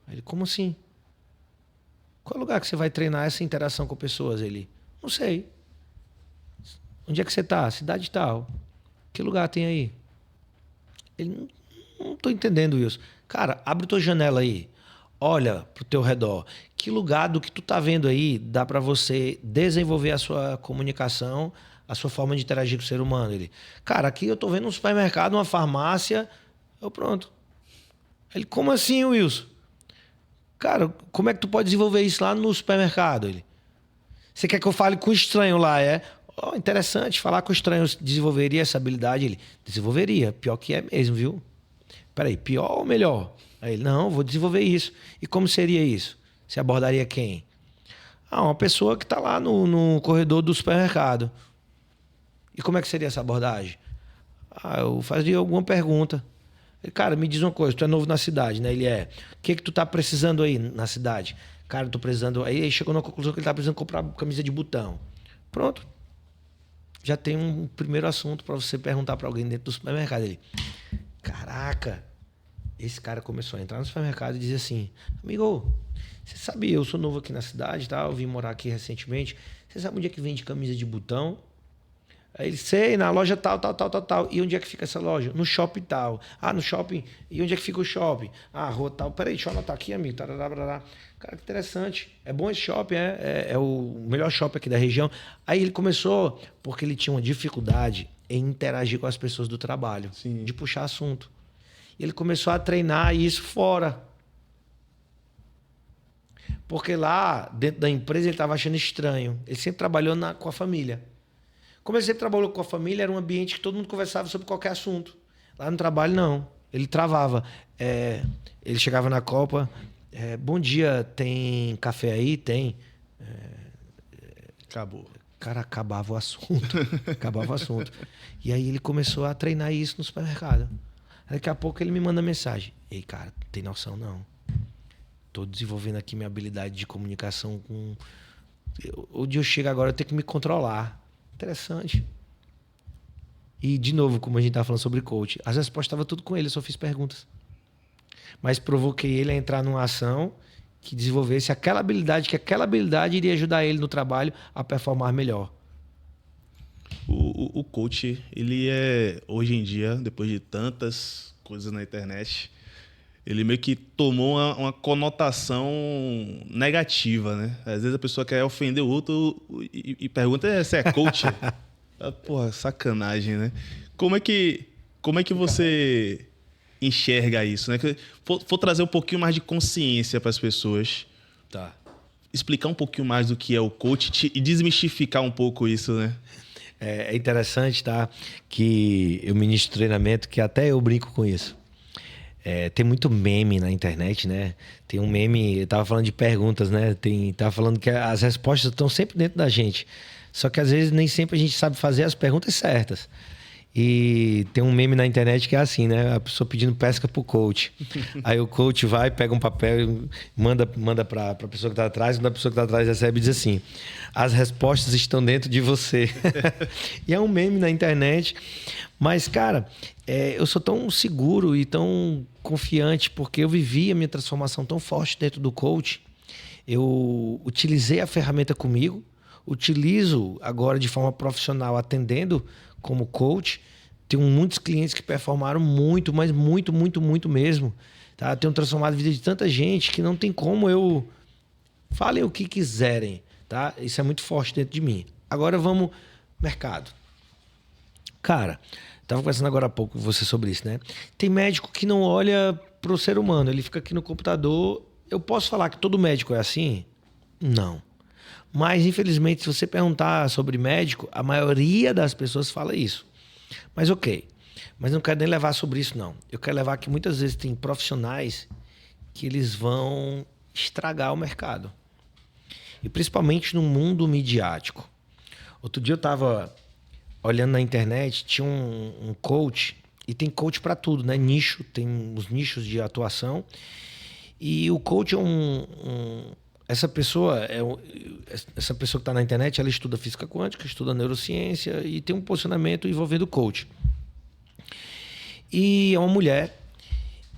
Ele, como assim? Qual é o lugar que você vai treinar essa interação com pessoas? Ele, não sei. Onde é que você está? Cidade tal. Que lugar tem aí? Ele, não estou entendendo isso. Cara, abre tua janela aí. Olha pro teu redor. Que lugar do que tu tá vendo aí dá para você desenvolver a sua comunicação, a sua forma de interagir com o ser humano? Ele, cara, aqui eu tô vendo um supermercado, uma farmácia. Pronto. Ele, como assim, Wilson? Cara, como é que tu pode desenvolver isso lá no supermercado? Ele, você quer que eu fale com o estranho lá, interessante, falar com o estranho desenvolveria essa habilidade? Ele, desenvolveria. Pior que é mesmo, viu? Peraí, pior ou melhor? Aí ele, não, vou desenvolver isso. E como seria isso? Você abordaria quem? Uma pessoa que está lá no corredor do supermercado. E como é que seria essa abordagem? Eu fazia alguma pergunta. Ele, cara, me diz uma coisa, tu é novo na cidade, né? Ele o que tu tá precisando aí na cidade? Cara, eu tô precisando... Aí ele chegou na conclusão que ele tá precisando comprar camisa de botão. Pronto. Já tem um primeiro assunto para você perguntar para alguém dentro do supermercado. Ele, caraca, esse cara começou a entrar no supermercado e dizer assim, amigo, você sabe, eu sou novo aqui na cidade, tá? Eu vim morar aqui recentemente. Você sabe onde é que vende camisa de botão? Aí ele, sei, na loja tal. E onde é que fica essa loja? No shopping tal. No shopping. E onde é que fica o shopping? Rua tal. Peraí, deixa eu anotar aqui, amigo. Tarará. Cara, que interessante. É bom esse shopping, é o melhor shopping aqui da região. Aí ele começou, porque ele tinha uma dificuldade em interagir com as pessoas do trabalho. Sim. De puxar assunto. E ele começou a treinar isso fora. Porque lá, dentro da empresa, ele estava achando estranho. Ele sempre trabalhou com a família. Como ele sempre trabalhou com a família, era um ambiente que todo mundo conversava sobre qualquer assunto. Lá no trabalho, não. Ele travava. Ele chegava na Copa. Bom dia, tem café aí? Tem. Acabou. Cara, acabava o assunto. Acabava o assunto. E aí ele começou a treinar isso no supermercado. Daqui a pouco ele me manda mensagem. Ei, cara, não tem noção não. Tô desenvolvendo aqui minha habilidade de comunicação com... Onde eu chego agora, eu tenho que me controlar. Interessante. E, de novo, como a gente estava falando sobre coach, as respostas estavam tudo com ele, eu só fiz perguntas. Mas provoquei ele a entrar numa ação que desenvolvesse aquela habilidade, que aquela habilidade iria ajudar ele no trabalho a performar melhor. O coach, ele hoje em dia, depois de tantas coisas na internet, ele meio que tomou uma conotação negativa, né? Às vezes a pessoa quer ofender o outro e pergunta, você é coach? Porra, sacanagem, né? Como é que você enxerga isso, né? For trazer um pouquinho mais de consciência para as pessoas. Tá. Explicar um pouquinho mais do que é o coach e desmistificar um pouco isso, né? É interessante, tá? Que eu ministro treinamento, que até eu brinco com isso. Tem muito meme na internet, né? Tem um meme, eu tava falando de perguntas, né? Tava falando que as respostas estão sempre dentro da gente. Só que às vezes nem sempre a gente sabe fazer as perguntas certas. E tem um meme na internet que é assim, né? A pessoa pedindo pesca pro coach. Aí o coach vai, pega um papel e manda pra pessoa que tá atrás. Quando a pessoa que tá atrás recebe e diz assim: as respostas estão dentro de você. E é um meme na internet. Mas, cara, eu sou tão seguro e tão confiante porque eu vivi a minha transformação tão forte dentro do coach. Eu utilizei a ferramenta comigo, utilizo agora de forma profissional atendendo como coach. Tenho muitos clientes que performaram muito, mas muito, muito, muito mesmo. Tá? Tenho transformado a vida de tanta gente que não tem como eu... Falem o que quiserem, tá? Isso é muito forte dentro de mim. Agora vamos... Mercado. Cara, estava conversando agora há pouco com você sobre isso, né? Tem médico que não olha para o ser humano. Ele fica aqui no computador. Eu posso falar que todo médico é assim? Não. Mas, infelizmente, se você perguntar sobre médico, a maioria das pessoas fala isso. Mas ok. Mas não quero nem levar sobre isso, não. Eu quero levar que muitas vezes tem profissionais que eles vão estragar o mercado. E principalmente no mundo midiático. Outro dia eu estava olhando na internet, tinha um coach, e tem coach para tudo, né? Nicho, tem os nichos de atuação. E o coach é essa pessoa que está na internet, ela estuda física quântica, estuda neurociência e tem um posicionamento envolvendo coach. E é uma mulher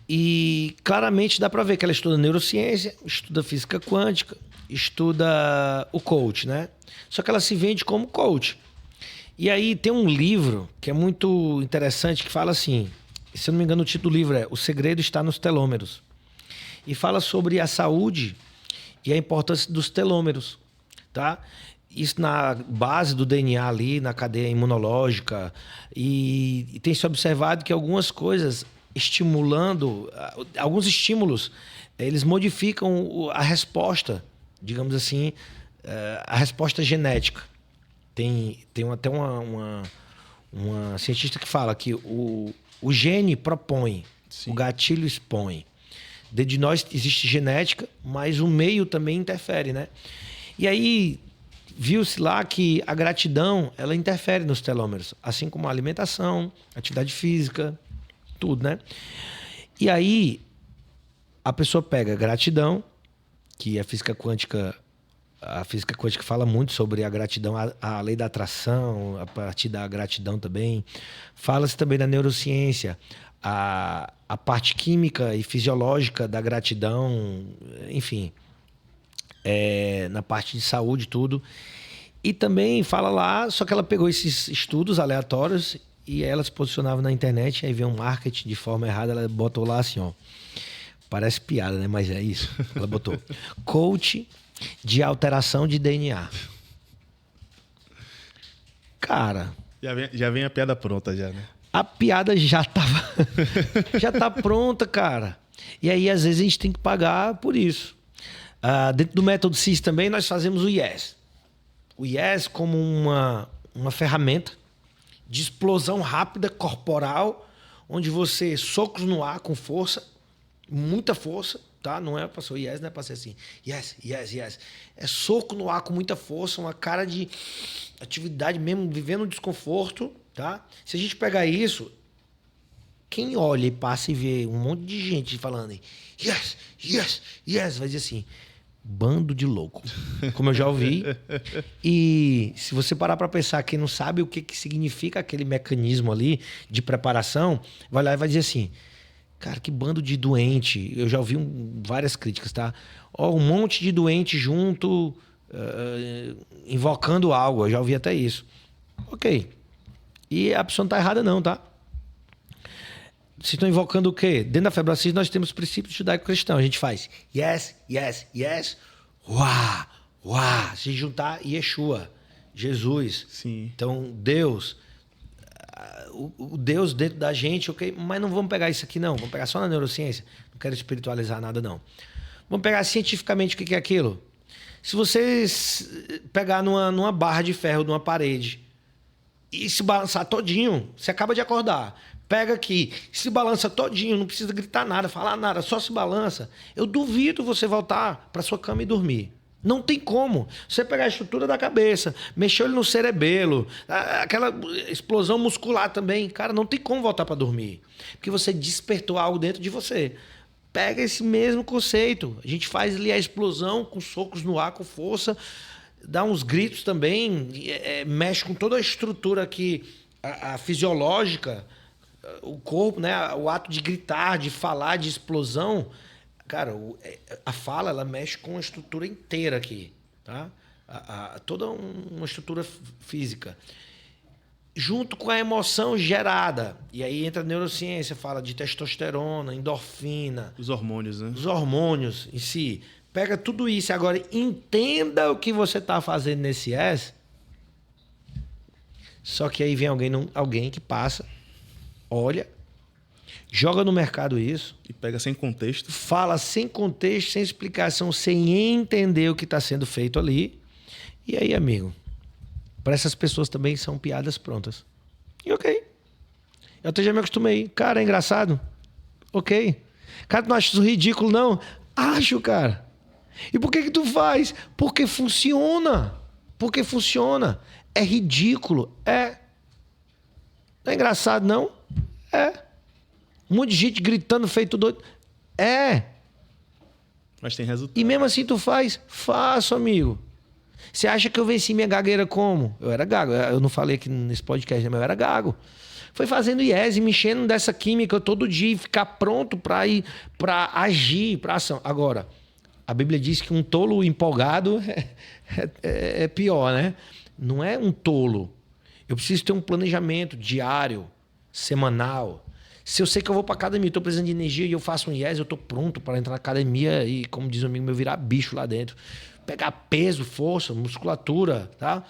e claramente dá para ver que ela estuda neurociência, estuda física quântica, estuda o coach, né? Só que ela se vende como coach. E aí tem um livro que é muito interessante que fala assim, se eu não me engano o título do livro é O Segredo Está nos Telômeros. E fala sobre a saúde e a importância dos telômeros, tá? Isso na base do DNA ali, na cadeia imunológica. E tem se observado que algumas coisas alguns estímulos, eles modificam a resposta, digamos assim, a resposta genética. Tem até uma cientista que fala que o gene propõe, sim, o gatilho expõe. Dentro de nós existe genética, mas o meio também interfere, né? E aí viu-se lá que a gratidão, ela interfere nos telômeros, assim como a alimentação, atividade física, tudo, né? E aí a pessoa pega gratidão, que a física quântica fala muito sobre a gratidão, a lei da atração, a partir da gratidão também. Fala-se também da neurociência, a parte química e fisiológica da gratidão, enfim, na parte de saúde, tudo. E também fala lá, só que ela pegou esses estudos aleatórios e ela se posicionava na internet, aí veio um marketing de forma errada, ela botou lá assim, ó, parece piada, né? Mas é isso. Ela botou coach de alteração de DNA. Cara... Já vem a piada pronta, já, né? A piada já tá pronta, cara. E aí, às vezes, a gente tem que pagar por isso. Dentro do método CIS também, nós fazemos o YES. O YES como uma ferramenta de explosão rápida corporal, onde você socos no ar com força, muita força, tá? Não é para ser o YES, não é para ser assim. Yes, yes, yes. É soco no ar com muita força, uma cara de atividade mesmo, vivendo um desconforto, tá? Se a gente pegar isso, quem olha e passa e vê um monte de gente falando yes, yes, yes, vai dizer assim, bando de louco, como eu já ouvi. E se você parar para pensar, quem não sabe o que significa aquele mecanismo ali de preparação, vai lá e vai dizer assim, cara, que bando de doente. Eu já ouvi várias críticas, tá? Um monte de doente junto, invocando algo. Eu já ouvi até isso. Ok. E a pessoa não tá errada não, tá? Vocês estão invocando o quê? Dentro da Febracis nós temos princípios judaico-cristãos. A gente faz yes, yes, yes, uá, uá. Se juntar, Yeshua, Jesus. Sim. Então, Deus... O Deus dentro da gente, ok? Mas não vamos pegar isso aqui, não. Vamos pegar só na neurociência. Não quero espiritualizar nada, não. Vamos pegar cientificamente o que é aquilo. Se você pegar numa barra de ferro, numa parede, e se balançar todinho, você acaba de acordar. Pega aqui, se balança todinho, não precisa gritar nada, falar nada, só se balança. Eu duvido você voltar para sua cama e dormir. Não tem como. Você pegar a estrutura da cabeça, mexer ele no cerebelo, aquela explosão muscular também. Cara, não tem como voltar para dormir. Porque você despertou algo dentro de você. Pega esse mesmo conceito. A gente faz ali a explosão com socos no ar, com força, dá uns gritos também, mexe com toda a estrutura aqui, a fisiológica, o corpo, né? O ato de gritar, de falar, de explosão. Cara, a fala, ela mexe com a estrutura inteira aqui, tá? Toda uma estrutura física. Junto com a emoção gerada. E aí entra a neurociência, fala de testosterona, endorfina. Os hormônios, né? Os hormônios em si. Pega tudo isso. Agora, entenda o que você está fazendo nesse S. Só que aí vem alguém que passa, olha, joga no mercado isso. E pega sem contexto. Fala sem contexto, sem explicação, sem entender o que está sendo feito ali. E aí, amigo, para essas pessoas também são piadas prontas. E ok. Eu até já me acostumei. Cara, é engraçado? Ok. Cara, tu não acha isso ridículo, não? Acho, cara. E por que tu faz? Porque funciona. Porque funciona. É ridículo? É. Não é engraçado, não? É. Um monte de gente gritando feito doido. É. Mas tem resultado. E mesmo assim tu faz? Faço, amigo. Você acha que eu venci minha gagueira como? Eu era gago. Eu não falei aqui nesse podcast, mas eu era gago. Foi fazendo IES, me enchendo dessa química todo dia e ficar pronto para ir, para agir, para ação. Agora, a Bíblia diz que um tolo empolgado é pior, né? Não é um tolo. Eu preciso ter um planejamento diário, semanal. Se eu sei que eu vou para academia, estou precisando de energia e eu faço um IES, eu estou pronto para entrar na academia e, como diz um amigo meu, virar bicho lá dentro. Pegar peso, força, musculatura, tá?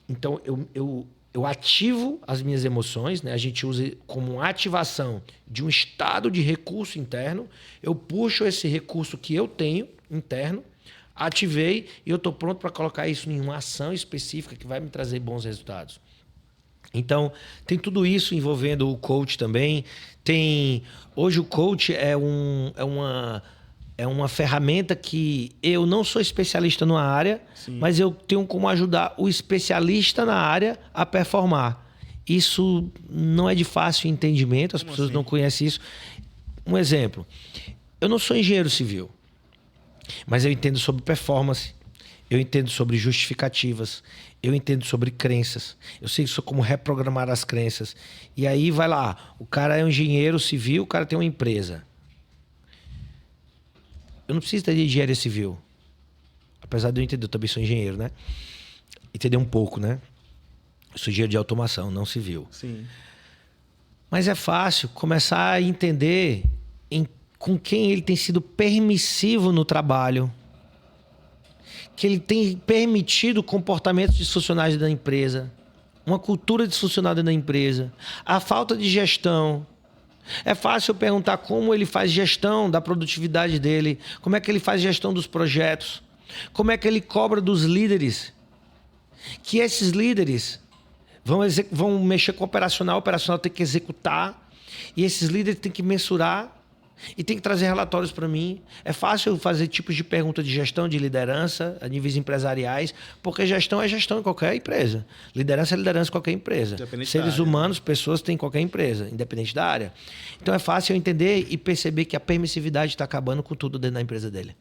Então, eu ativo as minhas emoções, né? A gente usa como uma ativação de um estado de recurso interno. Eu puxo esse recurso que eu tenho interno, ativei e eu estou pronto para colocar isso em uma ação específica que vai me trazer bons resultados. Então, tem tudo isso envolvendo o coach também. Hoje o coach é uma ferramenta que eu não sou especialista numa área, sim, mas eu tenho como ajudar o especialista na área a performar. Isso não é de fácil entendimento, as pessoas não conhecem isso. Um exemplo, eu não sou engenheiro civil, mas eu entendo sobre performance, eu entendo sobre justificativas, eu entendo sobre crenças, eu sei como reprogramar as crenças. E aí vai lá, o cara é um engenheiro civil, o cara tem uma empresa. Eu não preciso ter de engenharia civil. Apesar de eu entender, eu também sou engenheiro, né? Entender um pouco, né? Eu sou engenheiro de automação, não civil. Sim. Mas é fácil começar a entender com quem ele tem sido permissivo no trabalho, que ele tem permitido comportamentos disfuncionais da empresa, uma cultura disfuncional da empresa, a falta de gestão. É fácil perguntar como ele faz gestão da produtividade dele, como é que ele faz gestão dos projetos, como é que ele cobra dos líderes. Que esses líderes vão mexer com o operacional tem que executar, e esses líderes têm que mensurar e tem que trazer relatórios para mim. É fácil fazer tipos de pergunta de gestão, de liderança, a níveis empresariais, porque gestão é gestão em qualquer empresa. Liderança é liderança em qualquer empresa. Seres humanos, pessoas têm em qualquer empresa, independente da área. Então é fácil eu entender e perceber que a permissividade está acabando com tudo dentro da empresa dele.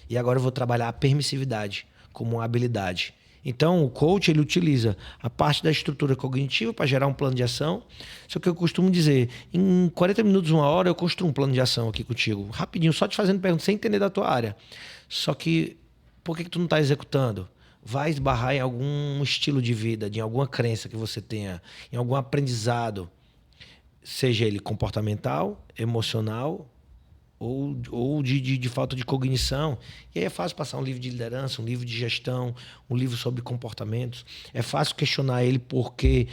E agora eu vou trabalhar a permissividade como uma habilidade. Então, o coach, ele utiliza a parte da estrutura cognitiva para gerar um plano de ação. Só que eu costumo dizer, em 40 minutos, 1 hora, eu construo um plano de ação aqui contigo. Rapidinho, só te fazendo perguntas, sem entender da tua área. Só que, por que tu não está executando? Vai esbarrar em algum estilo de vida, em alguma crença que você tenha, em algum aprendizado, seja ele comportamental, emocional, ou de falta de cognição. E aí é fácil passar um livro de liderança, um livro de gestão, um livro sobre comportamentos. É fácil questionar ele porque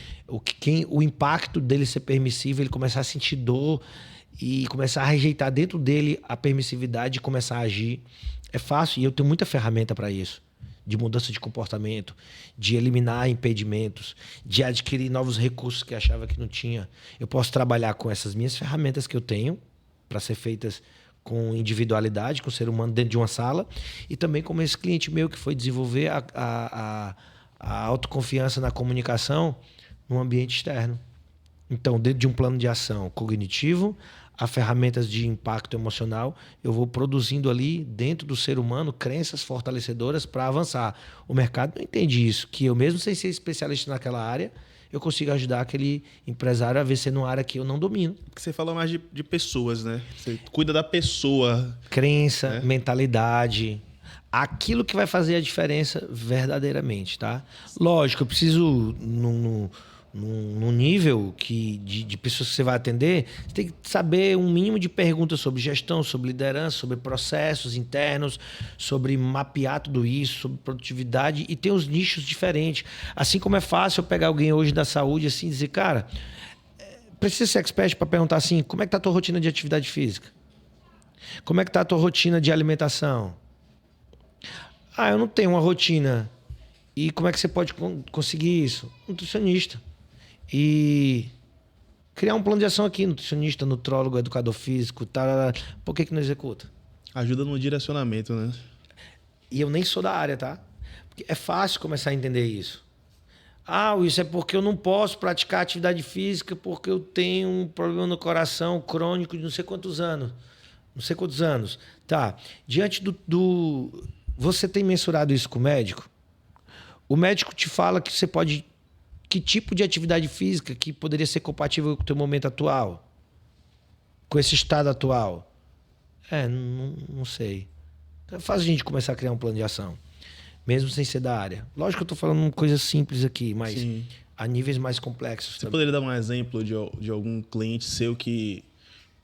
o impacto dele ser permissivo, ele começar a sentir dor e começar a rejeitar dentro dele a permissividade e começar a agir. É fácil, e eu tenho muita ferramenta para isso. De mudança de comportamento, de eliminar impedimentos, de adquirir novos recursos que achava que não tinha. Eu posso trabalhar com essas minhas ferramentas que eu tenho para ser feitas com individualidade, com o ser humano dentro de uma sala, e também como esse cliente meu que foi desenvolver a autoconfiança na comunicação no ambiente externo. Então, dentro de um plano de ação cognitivo, a ferramentas de impacto emocional, eu vou produzindo ali dentro do ser humano crenças fortalecedoras para avançar. O mercado não entende isso, que eu mesmo sem ser especialista naquela área, eu consigo ajudar aquele empresário a vencer numa área que eu não domino. Porque você fala mais de pessoas, né? Você cuida da pessoa. Crença, né? mentalidade, aquilo que vai fazer a diferença verdadeiramente, tá? Lógico, eu preciso, num nível de pessoas que você vai atender, você tem que saber um mínimo de perguntas sobre gestão, sobre liderança, sobre processos internos, sobre mapear tudo isso, sobre produtividade, e tem os nichos diferentes. Assim como é fácil eu pegar alguém hoje da saúde assim e dizer, cara, precisa ser expert para perguntar assim, como é que tá a tua rotina de atividade física? Como é que tá a tua rotina de alimentação? Ah, eu não tenho uma rotina. E como é que você pode conseguir isso? Nutricionista. E criar um plano de ação aqui, nutricionista, nutrólogo, educador físico, tal. Por que não executa? Ajuda no direcionamento, né? E eu nem sou da área, tá? Porque é fácil começar a entender isso. Ah, isso é porque eu não posso praticar atividade física porque eu tenho um problema no coração crônico de não sei quantos anos. Não sei quantos anos. Tá. Diante do... Você tem mensurado isso com o médico? O médico te fala que você pode... Que tipo de atividade física que poderia ser compatível com o teu momento atual? Com esse estado atual? Não sei. Então é fácil a gente começar a criar um plano de ação. Mesmo sem ser da área. Lógico que eu estou falando uma coisa simples aqui, mas Sim. a níveis mais complexos. Você poderia dar um exemplo de algum cliente seu que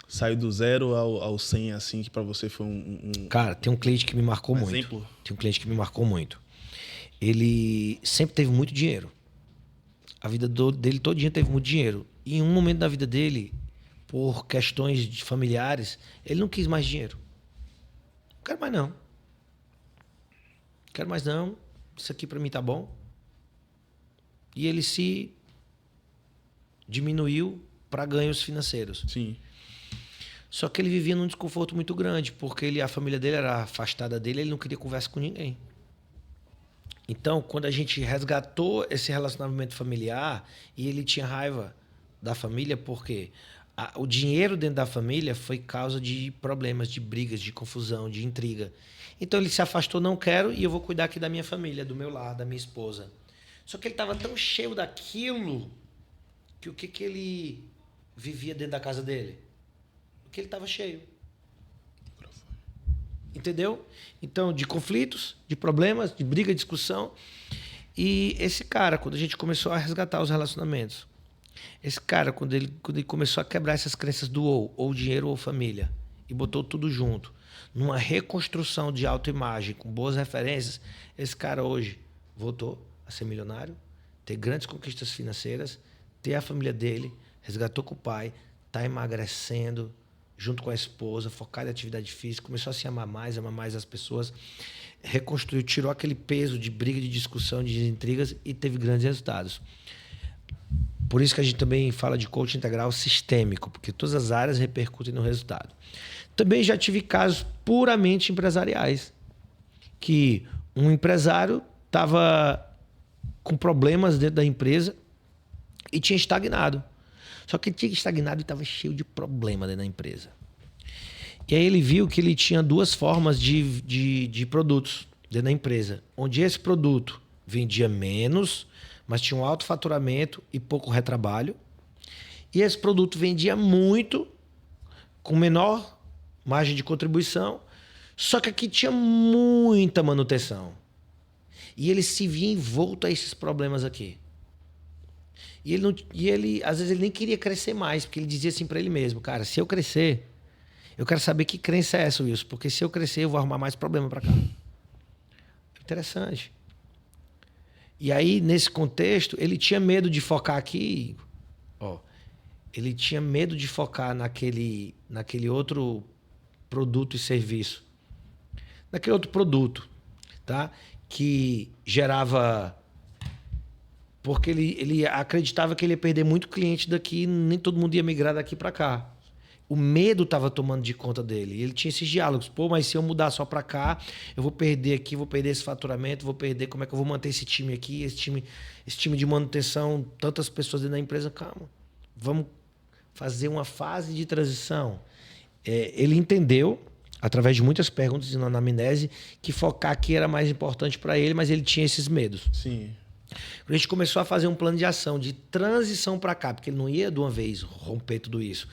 saiu do 0 ao 100, assim, que para você foi Cara, tem um cliente que me marcou muito. exemplo? Tem um cliente que me marcou muito. Ele sempre teve muito dinheiro. A vida dele todinha teve muito dinheiro. E em um momento da vida dele, por questões de familiares, ele não quis mais dinheiro. Não quero mais não. Não quero mais não. Isso aqui para mim tá bom. E ele se diminuiu para ganhos financeiros. Sim. Só que ele vivia num desconforto muito grande, porque a família dele era afastada dele, ele não queria conversa com ninguém. Então, quando a gente resgatou esse relacionamento familiar, e ele tinha raiva da família, porque o dinheiro dentro da família foi causa de problemas, de brigas, de confusão, de intriga. Então ele se afastou, não quero, e eu vou cuidar aqui da minha família, do meu lar, da minha esposa. Só que ele estava tão cheio daquilo, que o que ele vivia dentro da casa dele? Que ele estava cheio. Entendeu? Então, de conflitos, de problemas, de briga, discussão. E esse cara, quando a gente começou a resgatar os relacionamentos, esse cara, quando ele começou a quebrar essas crenças do ou dinheiro ou família, e botou tudo junto, numa reconstrução de autoimagem, com boas referências, esse cara hoje voltou a ser milionário, ter grandes conquistas financeiras, ter a família dele, resgatou com o pai, está emagrecendo, junto com a esposa, focado em atividade física, começou a se amar mais as pessoas, reconstruiu, tirou aquele peso de briga, de discussão, de intrigas e teve grandes resultados. Por isso que a gente também fala de coaching integral sistêmico, porque todas as áreas repercutem no resultado. Também já tive casos puramente empresariais, que um empresário estava com problemas dentro da empresa e tinha estagnado. Só que ele tinha estagnado e estava cheio de problema dentro da empresa. E aí ele viu que ele tinha duas formas de produtos dentro da empresa, onde esse produto vendia menos, mas tinha um alto faturamento e pouco retrabalho. E esse produto vendia muito, com menor margem de contribuição, só que aqui tinha muita manutenção. E ele se via envolto a esses problemas aqui. E ele, às vezes, ele nem queria crescer mais, porque ele dizia assim para ele mesmo, cara, se eu crescer, eu quero saber que crença é essa, Wilson, porque se eu crescer, eu vou arrumar mais problema para cá. Interessante. E aí, nesse contexto, ele tinha medo de focar aqui, ele tinha medo de focar naquele outro produto e serviço. Naquele outro produto, tá? Que gerava... Porque ele acreditava que ele ia perder muito cliente daqui, nem todo mundo ia migrar daqui para cá. O medo estava tomando de conta dele. E ele tinha esses diálogos. Pô, mas se eu mudar só para cá, eu vou perder aqui, vou perder esse faturamento, vou perder... Como é que eu vou manter esse time aqui, esse time de manutenção, tantas pessoas dentro da empresa? Calma. Vamos fazer uma fase de transição. Ele entendeu, através de muitas perguntas na anamnese, que focar aqui era mais importante para ele, mas ele tinha esses medos. Sim. A gente começou a fazer um plano de ação de transição para cá, porque ele não ia de uma vez romper tudo isso.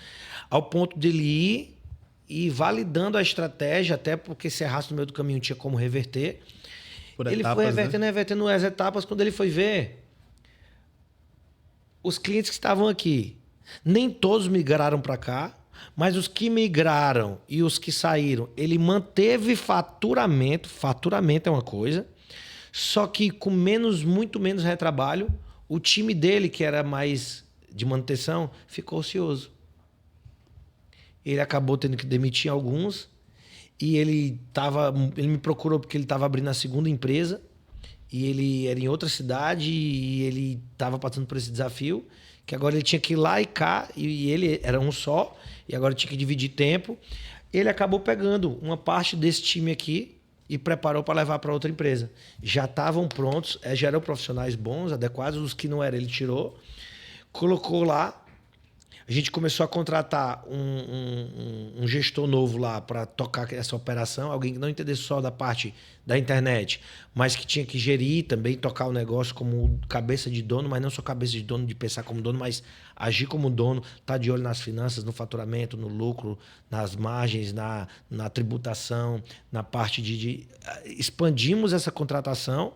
Ao ponto dele ir e validando a estratégia, até porque se errasse no meio do caminho tinha como reverter. Ele foi revertendo as etapas. Quando ele foi ver, os clientes que estavam aqui, nem todos migraram para cá, mas os que migraram e os que saíram, ele manteve faturamento. Faturamento é uma coisa, só que com muito menos retrabalho. O time dele, que era mais de manutenção, ficou ocioso. Ele acabou tendo que demitir alguns e ele me procurou porque ele estava abrindo a segunda empresa e ele era em outra cidade e ele estava passando por esse desafio, que agora ele tinha que ir lá e cá, e ele era um só, e agora tinha que dividir tempo. Ele acabou pegando uma parte desse time aqui e preparou para levar para outra empresa. Já estavam prontos, já eram profissionais bons, adequados, os que não eram ele tirou, colocou lá. A gente começou a contratar um gestor novo lá para tocar essa operação, alguém que não entendesse só da parte da internet, mas que tinha que gerir também, tocar o negócio como cabeça de dono, mas não só cabeça de dono de pensar como dono, mas agir como dono, estar de olho nas finanças, no faturamento, no lucro, nas margens, na tributação, na parte expandimos essa contratação.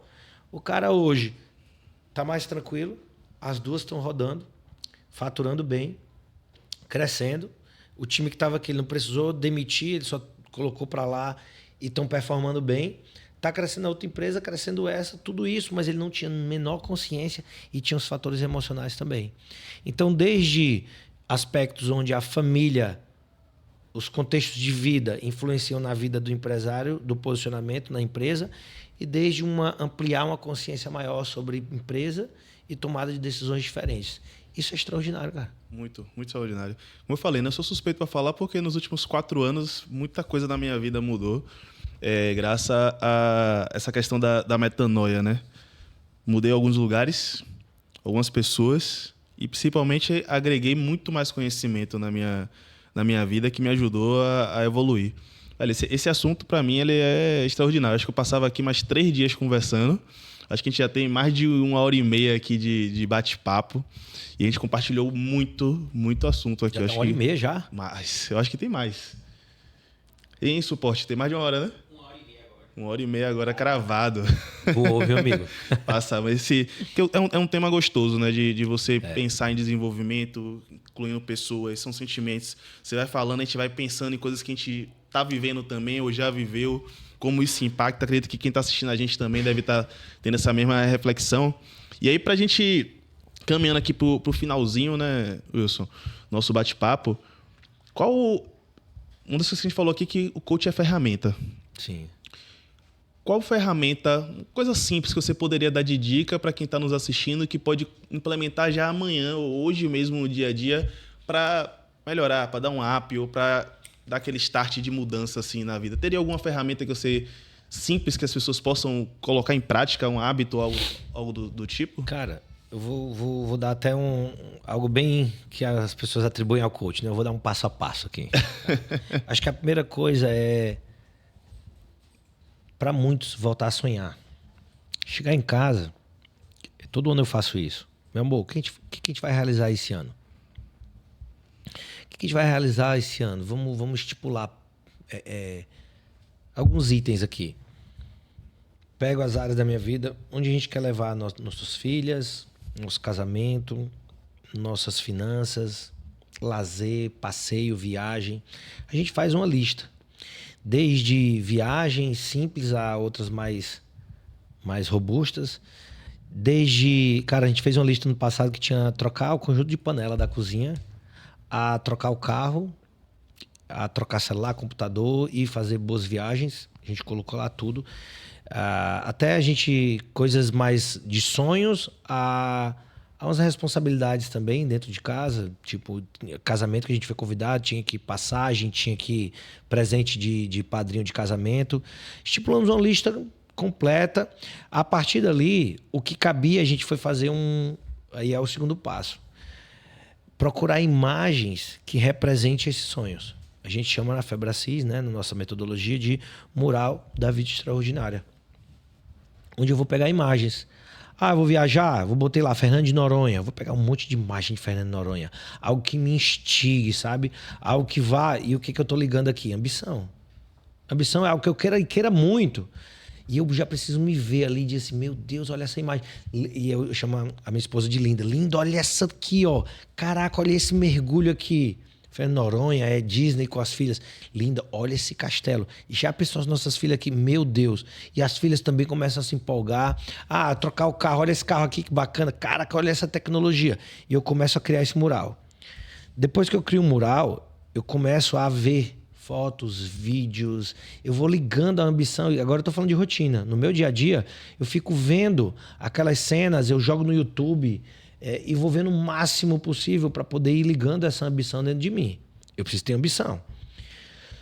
O cara hoje está mais tranquilo, as duas estão rodando, faturando bem, crescendo. O time que estava aqui, ele não precisou demitir, ele só colocou para lá e estão performando bem. Está crescendo a outra empresa, crescendo essa, tudo isso, mas ele não tinha menor consciência e tinha os fatores emocionais também. Então, desde aspectos onde a família, os contextos de vida influenciam na vida do empresário, do posicionamento na empresa, e desde ampliar uma consciência maior sobre empresa e tomada de decisões diferentes. Isso é extraordinário, cara. Muito, muito extraordinário. Como eu falei, né, eu sou suspeito para falar porque nos últimos 4 anos muita coisa na minha vida mudou, graças a essa questão da metanoia, né? Mudei alguns lugares, algumas pessoas e principalmente agreguei muito mais conhecimento na minha vida, que me ajudou a evoluir. Olha, esse assunto para mim ele é extraordinário. Acho que eu passava aqui mais 3 dias conversando. Acho que a gente já tem mais de 1h30 aqui de bate-papo. E a gente compartilhou muito, muito assunto aqui. Já tá 1h30 já? Mas eu acho que tem mais. Em suporte, tem mais de 1 hora, né? 1h30 agora cravado. Boa, meu amigo. Passa, mas é um tema gostoso, né? De você pensar em desenvolvimento, incluindo pessoas, são sentimentos. Você vai falando, a gente vai pensando em coisas que a gente tá vivendo também ou já viveu, como isso impacta. Acredito que quem está assistindo a gente também deve estar tendo essa mesma reflexão. E aí, para a gente caminhando aqui pro finalzinho, né, Wilson, nosso bate-papo, uma das coisas que a gente falou aqui que o coach é ferramenta. Sim. Qual ferramenta, coisa simples que você poderia dar de dica para quem está nos assistindo que pode implementar já amanhã ou hoje mesmo no dia a dia para melhorar, para dar um up ou para dar aquele start de mudança assim na vida? Teria alguma ferramenta que você simples que as pessoas possam colocar em prática, um hábito, algo do tipo? Cara, eu vou dar até algo bem que as pessoas atribuem ao coach, né? Eu vou dar um passo a passo aqui. Tá? Acho que a primeira coisa é, para muitos, voltar a sonhar. Chegar em casa, todo ano eu faço isso. Meu amor, o que a gente vai realizar esse ano? O que a gente vai realizar esse ano? Vamos estipular alguns itens aqui. Pego as áreas da minha vida, onde a gente quer levar nossas filhas, nosso casamento, nossas finanças, lazer, passeio, viagem. A gente faz uma lista. Desde viagens simples a outras mais robustas. Cara, a gente fez uma lista no passado que tinha trocar o conjunto de panela da cozinha, a trocar o carro, a trocar celular, computador e fazer boas viagens. A gente colocou lá tudo. Até a gente, coisas mais de sonhos a Há umas responsabilidades também dentro de casa, tipo, casamento que a gente foi convidado, tinha que ir passagem, tinha que ir presente de padrinho de casamento. Estipulamos uma lista completa. A partir dali, o que cabia, a gente foi fazer aí é o segundo passo. Procurar imagens que representem esses sonhos. A gente chama na Febracis, né, na nossa metodologia, de mural da vida extraordinária. Onde eu vou pegar imagens. Eu vou viajar, vou botar lá Fernando de Noronha, vou pegar um monte de imagem de Fernando de Noronha. Algo que me instigue, sabe? Algo que vá... E o que eu tô ligando aqui? Ambição. Ambição é algo que eu queira muito. E eu já preciso me ver ali e dizer assim, meu Deus, olha essa imagem. E eu chamo a minha esposa de Linda. Linda, olha essa aqui, ó. Caraca, olha esse mergulho aqui. Fernando Noronha, é Disney com as filhas. Linda, olha esse castelo. E já pensou as nossas filhas aqui, meu Deus. E as filhas também começam a se empolgar. Trocar o carro, olha esse carro aqui, que bacana. Caraca, olha essa tecnologia. E eu começo a criar esse mural. Depois que eu crio um mural, eu começo a ver fotos, vídeos. Eu vou ligando a ambição. E agora eu tô falando de rotina. No meu dia a dia, eu fico vendo aquelas cenas, eu jogo no YouTube... e vou vendo o máximo possível para poder ir ligando essa ambição dentro de mim. Eu preciso ter ambição.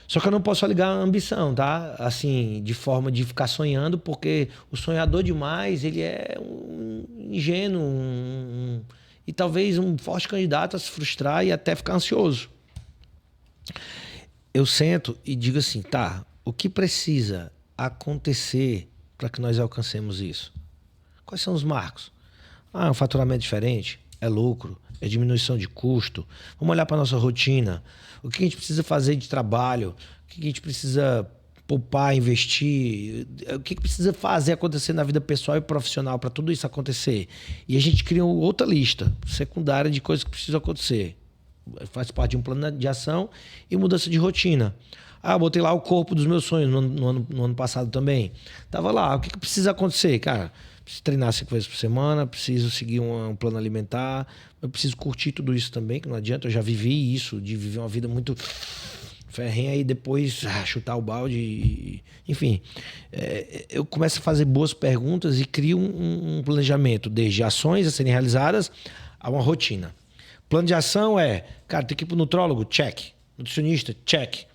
Só que eu não posso só ligar a ambição, tá? Assim, de forma de ficar sonhando, porque o sonhador demais, ele é um ingênuo e talvez um forte candidato a se frustrar e até ficar ansioso. Eu sento e digo assim, tá, o que precisa acontecer para que nós alcancemos isso? Quais são os marcos? Um faturamento diferente, é lucro, é diminuição de custo. Vamos olhar para a nossa rotina. O que a gente precisa fazer de trabalho? O que a gente precisa poupar, investir? O que precisa fazer acontecer na vida pessoal e profissional para tudo isso acontecer? E a gente cria outra lista secundária de coisas que precisam acontecer. Faz parte de um plano de ação e mudança de rotina. Botei lá o corpo dos meus sonhos no ano passado também. Tava lá, o que precisa acontecer, cara? Preciso treinar 5 vezes por semana, preciso seguir um plano alimentar, eu preciso curtir tudo isso também, que não adianta, eu já vivi isso, de viver uma vida muito ferrenha e depois chutar o balde. Enfim, eu começo a fazer boas perguntas e crio um planejamento, desde ações a serem realizadas a uma rotina. Plano de ação cara, tem que ir pro nutrólogo? Check. Nutricionista? Check.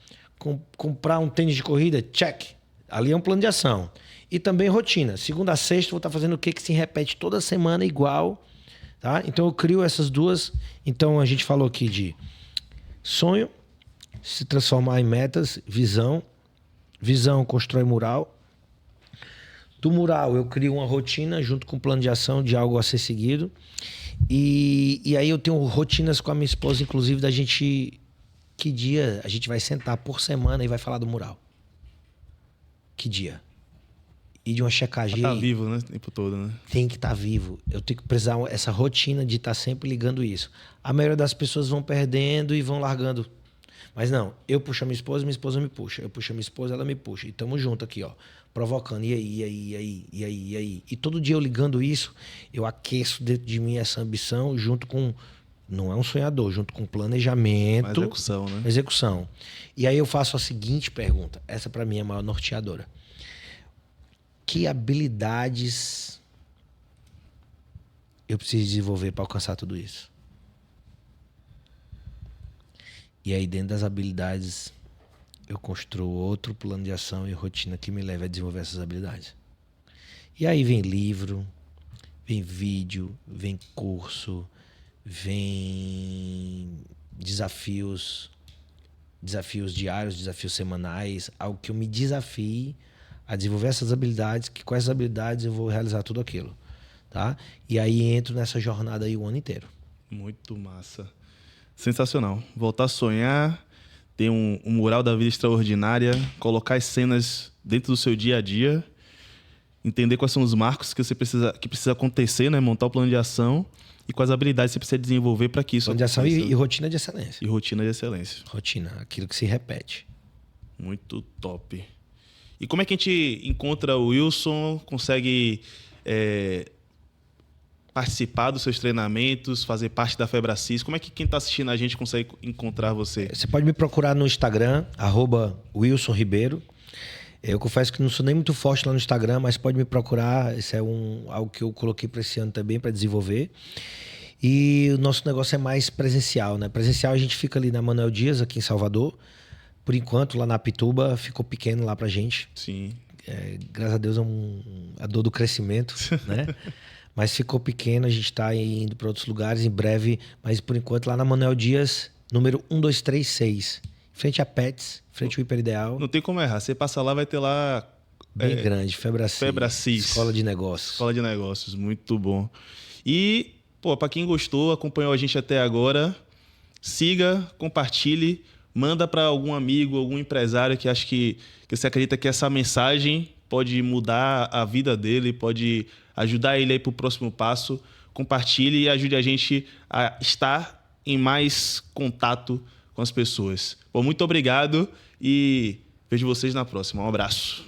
Comprar um tênis de corrida? Check. Ali é um plano de ação. E também rotina. Segunda a sexta, vou estar fazendo o que se repete toda semana igual. Tá? Então eu crio essas duas. Então a gente falou aqui de sonho, se transformar em metas, visão. Visão constrói mural. Do mural eu crio uma rotina junto com um plano de ação de algo a ser seguido. E aí eu tenho rotinas com a minha esposa, inclusive, da gente... Que dia a gente vai sentar por semana e vai falar do mural? Que dia? E de uma checagem. Tá vivo, né? O tempo todo, né? Tem que estar vivo. Eu tenho que precisar essa rotina de estar sempre ligando isso. A maioria das pessoas vão perdendo e vão largando. Mas não, eu puxo a minha esposa me puxa. Eu puxo a minha esposa, ela me puxa. E estamos juntos aqui, ó. Provocando. E aí. E todo dia eu ligando isso, eu aqueço dentro de mim essa ambição junto com... Não é um sonhador, junto com planejamento. Uma execução, né? Execução. E aí eu faço a seguinte pergunta. Essa para mim é a maior norteadora. Que habilidades eu preciso desenvolver para alcançar tudo isso? E aí dentro das habilidades eu construo outro plano de ação e rotina que me leve a desenvolver essas habilidades. E aí vem livro, vem vídeo, vem curso, vem desafios diários, desafios semanais, algo que eu me desafie a desenvolver essas habilidades, que com essas habilidades eu vou realizar tudo aquilo, tá? E aí entro nessa jornada aí o ano inteiro. Muito massa. Sensacional. Voltar a sonhar, ter um mural da vida extraordinária, colocar as cenas dentro do seu dia a dia, entender quais são os marcos que precisa acontecer, né? Montar o plano de ação e quais habilidades você precisa desenvolver para que isso plano de ação e rotina de excelência. E rotina de excelência. Rotina, aquilo que se repete. Muito top. E como é que a gente encontra o Wilson, consegue participar dos seus treinamentos, fazer parte da Febracis? Como é que quem está assistindo a gente consegue encontrar você? Você pode me procurar no Instagram, @WilsonRibeiro. Eu confesso que não sou nem muito forte lá no Instagram, mas pode me procurar. Isso é algo que eu coloquei para esse ano também, para desenvolver. E o nosso negócio é mais presencial, né? Presencial a gente fica ali na Manuel Dias, aqui em Salvador. Por enquanto, lá na Pituba, ficou pequeno lá pra gente. Sim. Graças a Deus é a dor do crescimento, né? Mas ficou pequeno, a gente tá indo para outros lugares em breve. Mas por enquanto, lá na Manuel Dias, número 1236. Frente a Pets, frente ao Hiper Ideal. Não tem como errar. Você passa lá, vai ter lá... Bem grande, Febracis. Febracis. Escola de Negócios. Escola de Negócios, muito bom. E, pô, pra quem gostou, acompanhou a gente até agora, siga, compartilhe, manda para algum amigo, algum empresário que acha que você acredita que essa mensagem pode mudar a vida dele, pode ajudar ele aí pro próximo passo. Compartilhe e ajude a gente a estar em mais contato com as pessoas. Bom, muito obrigado e vejo vocês na próxima. Um abraço.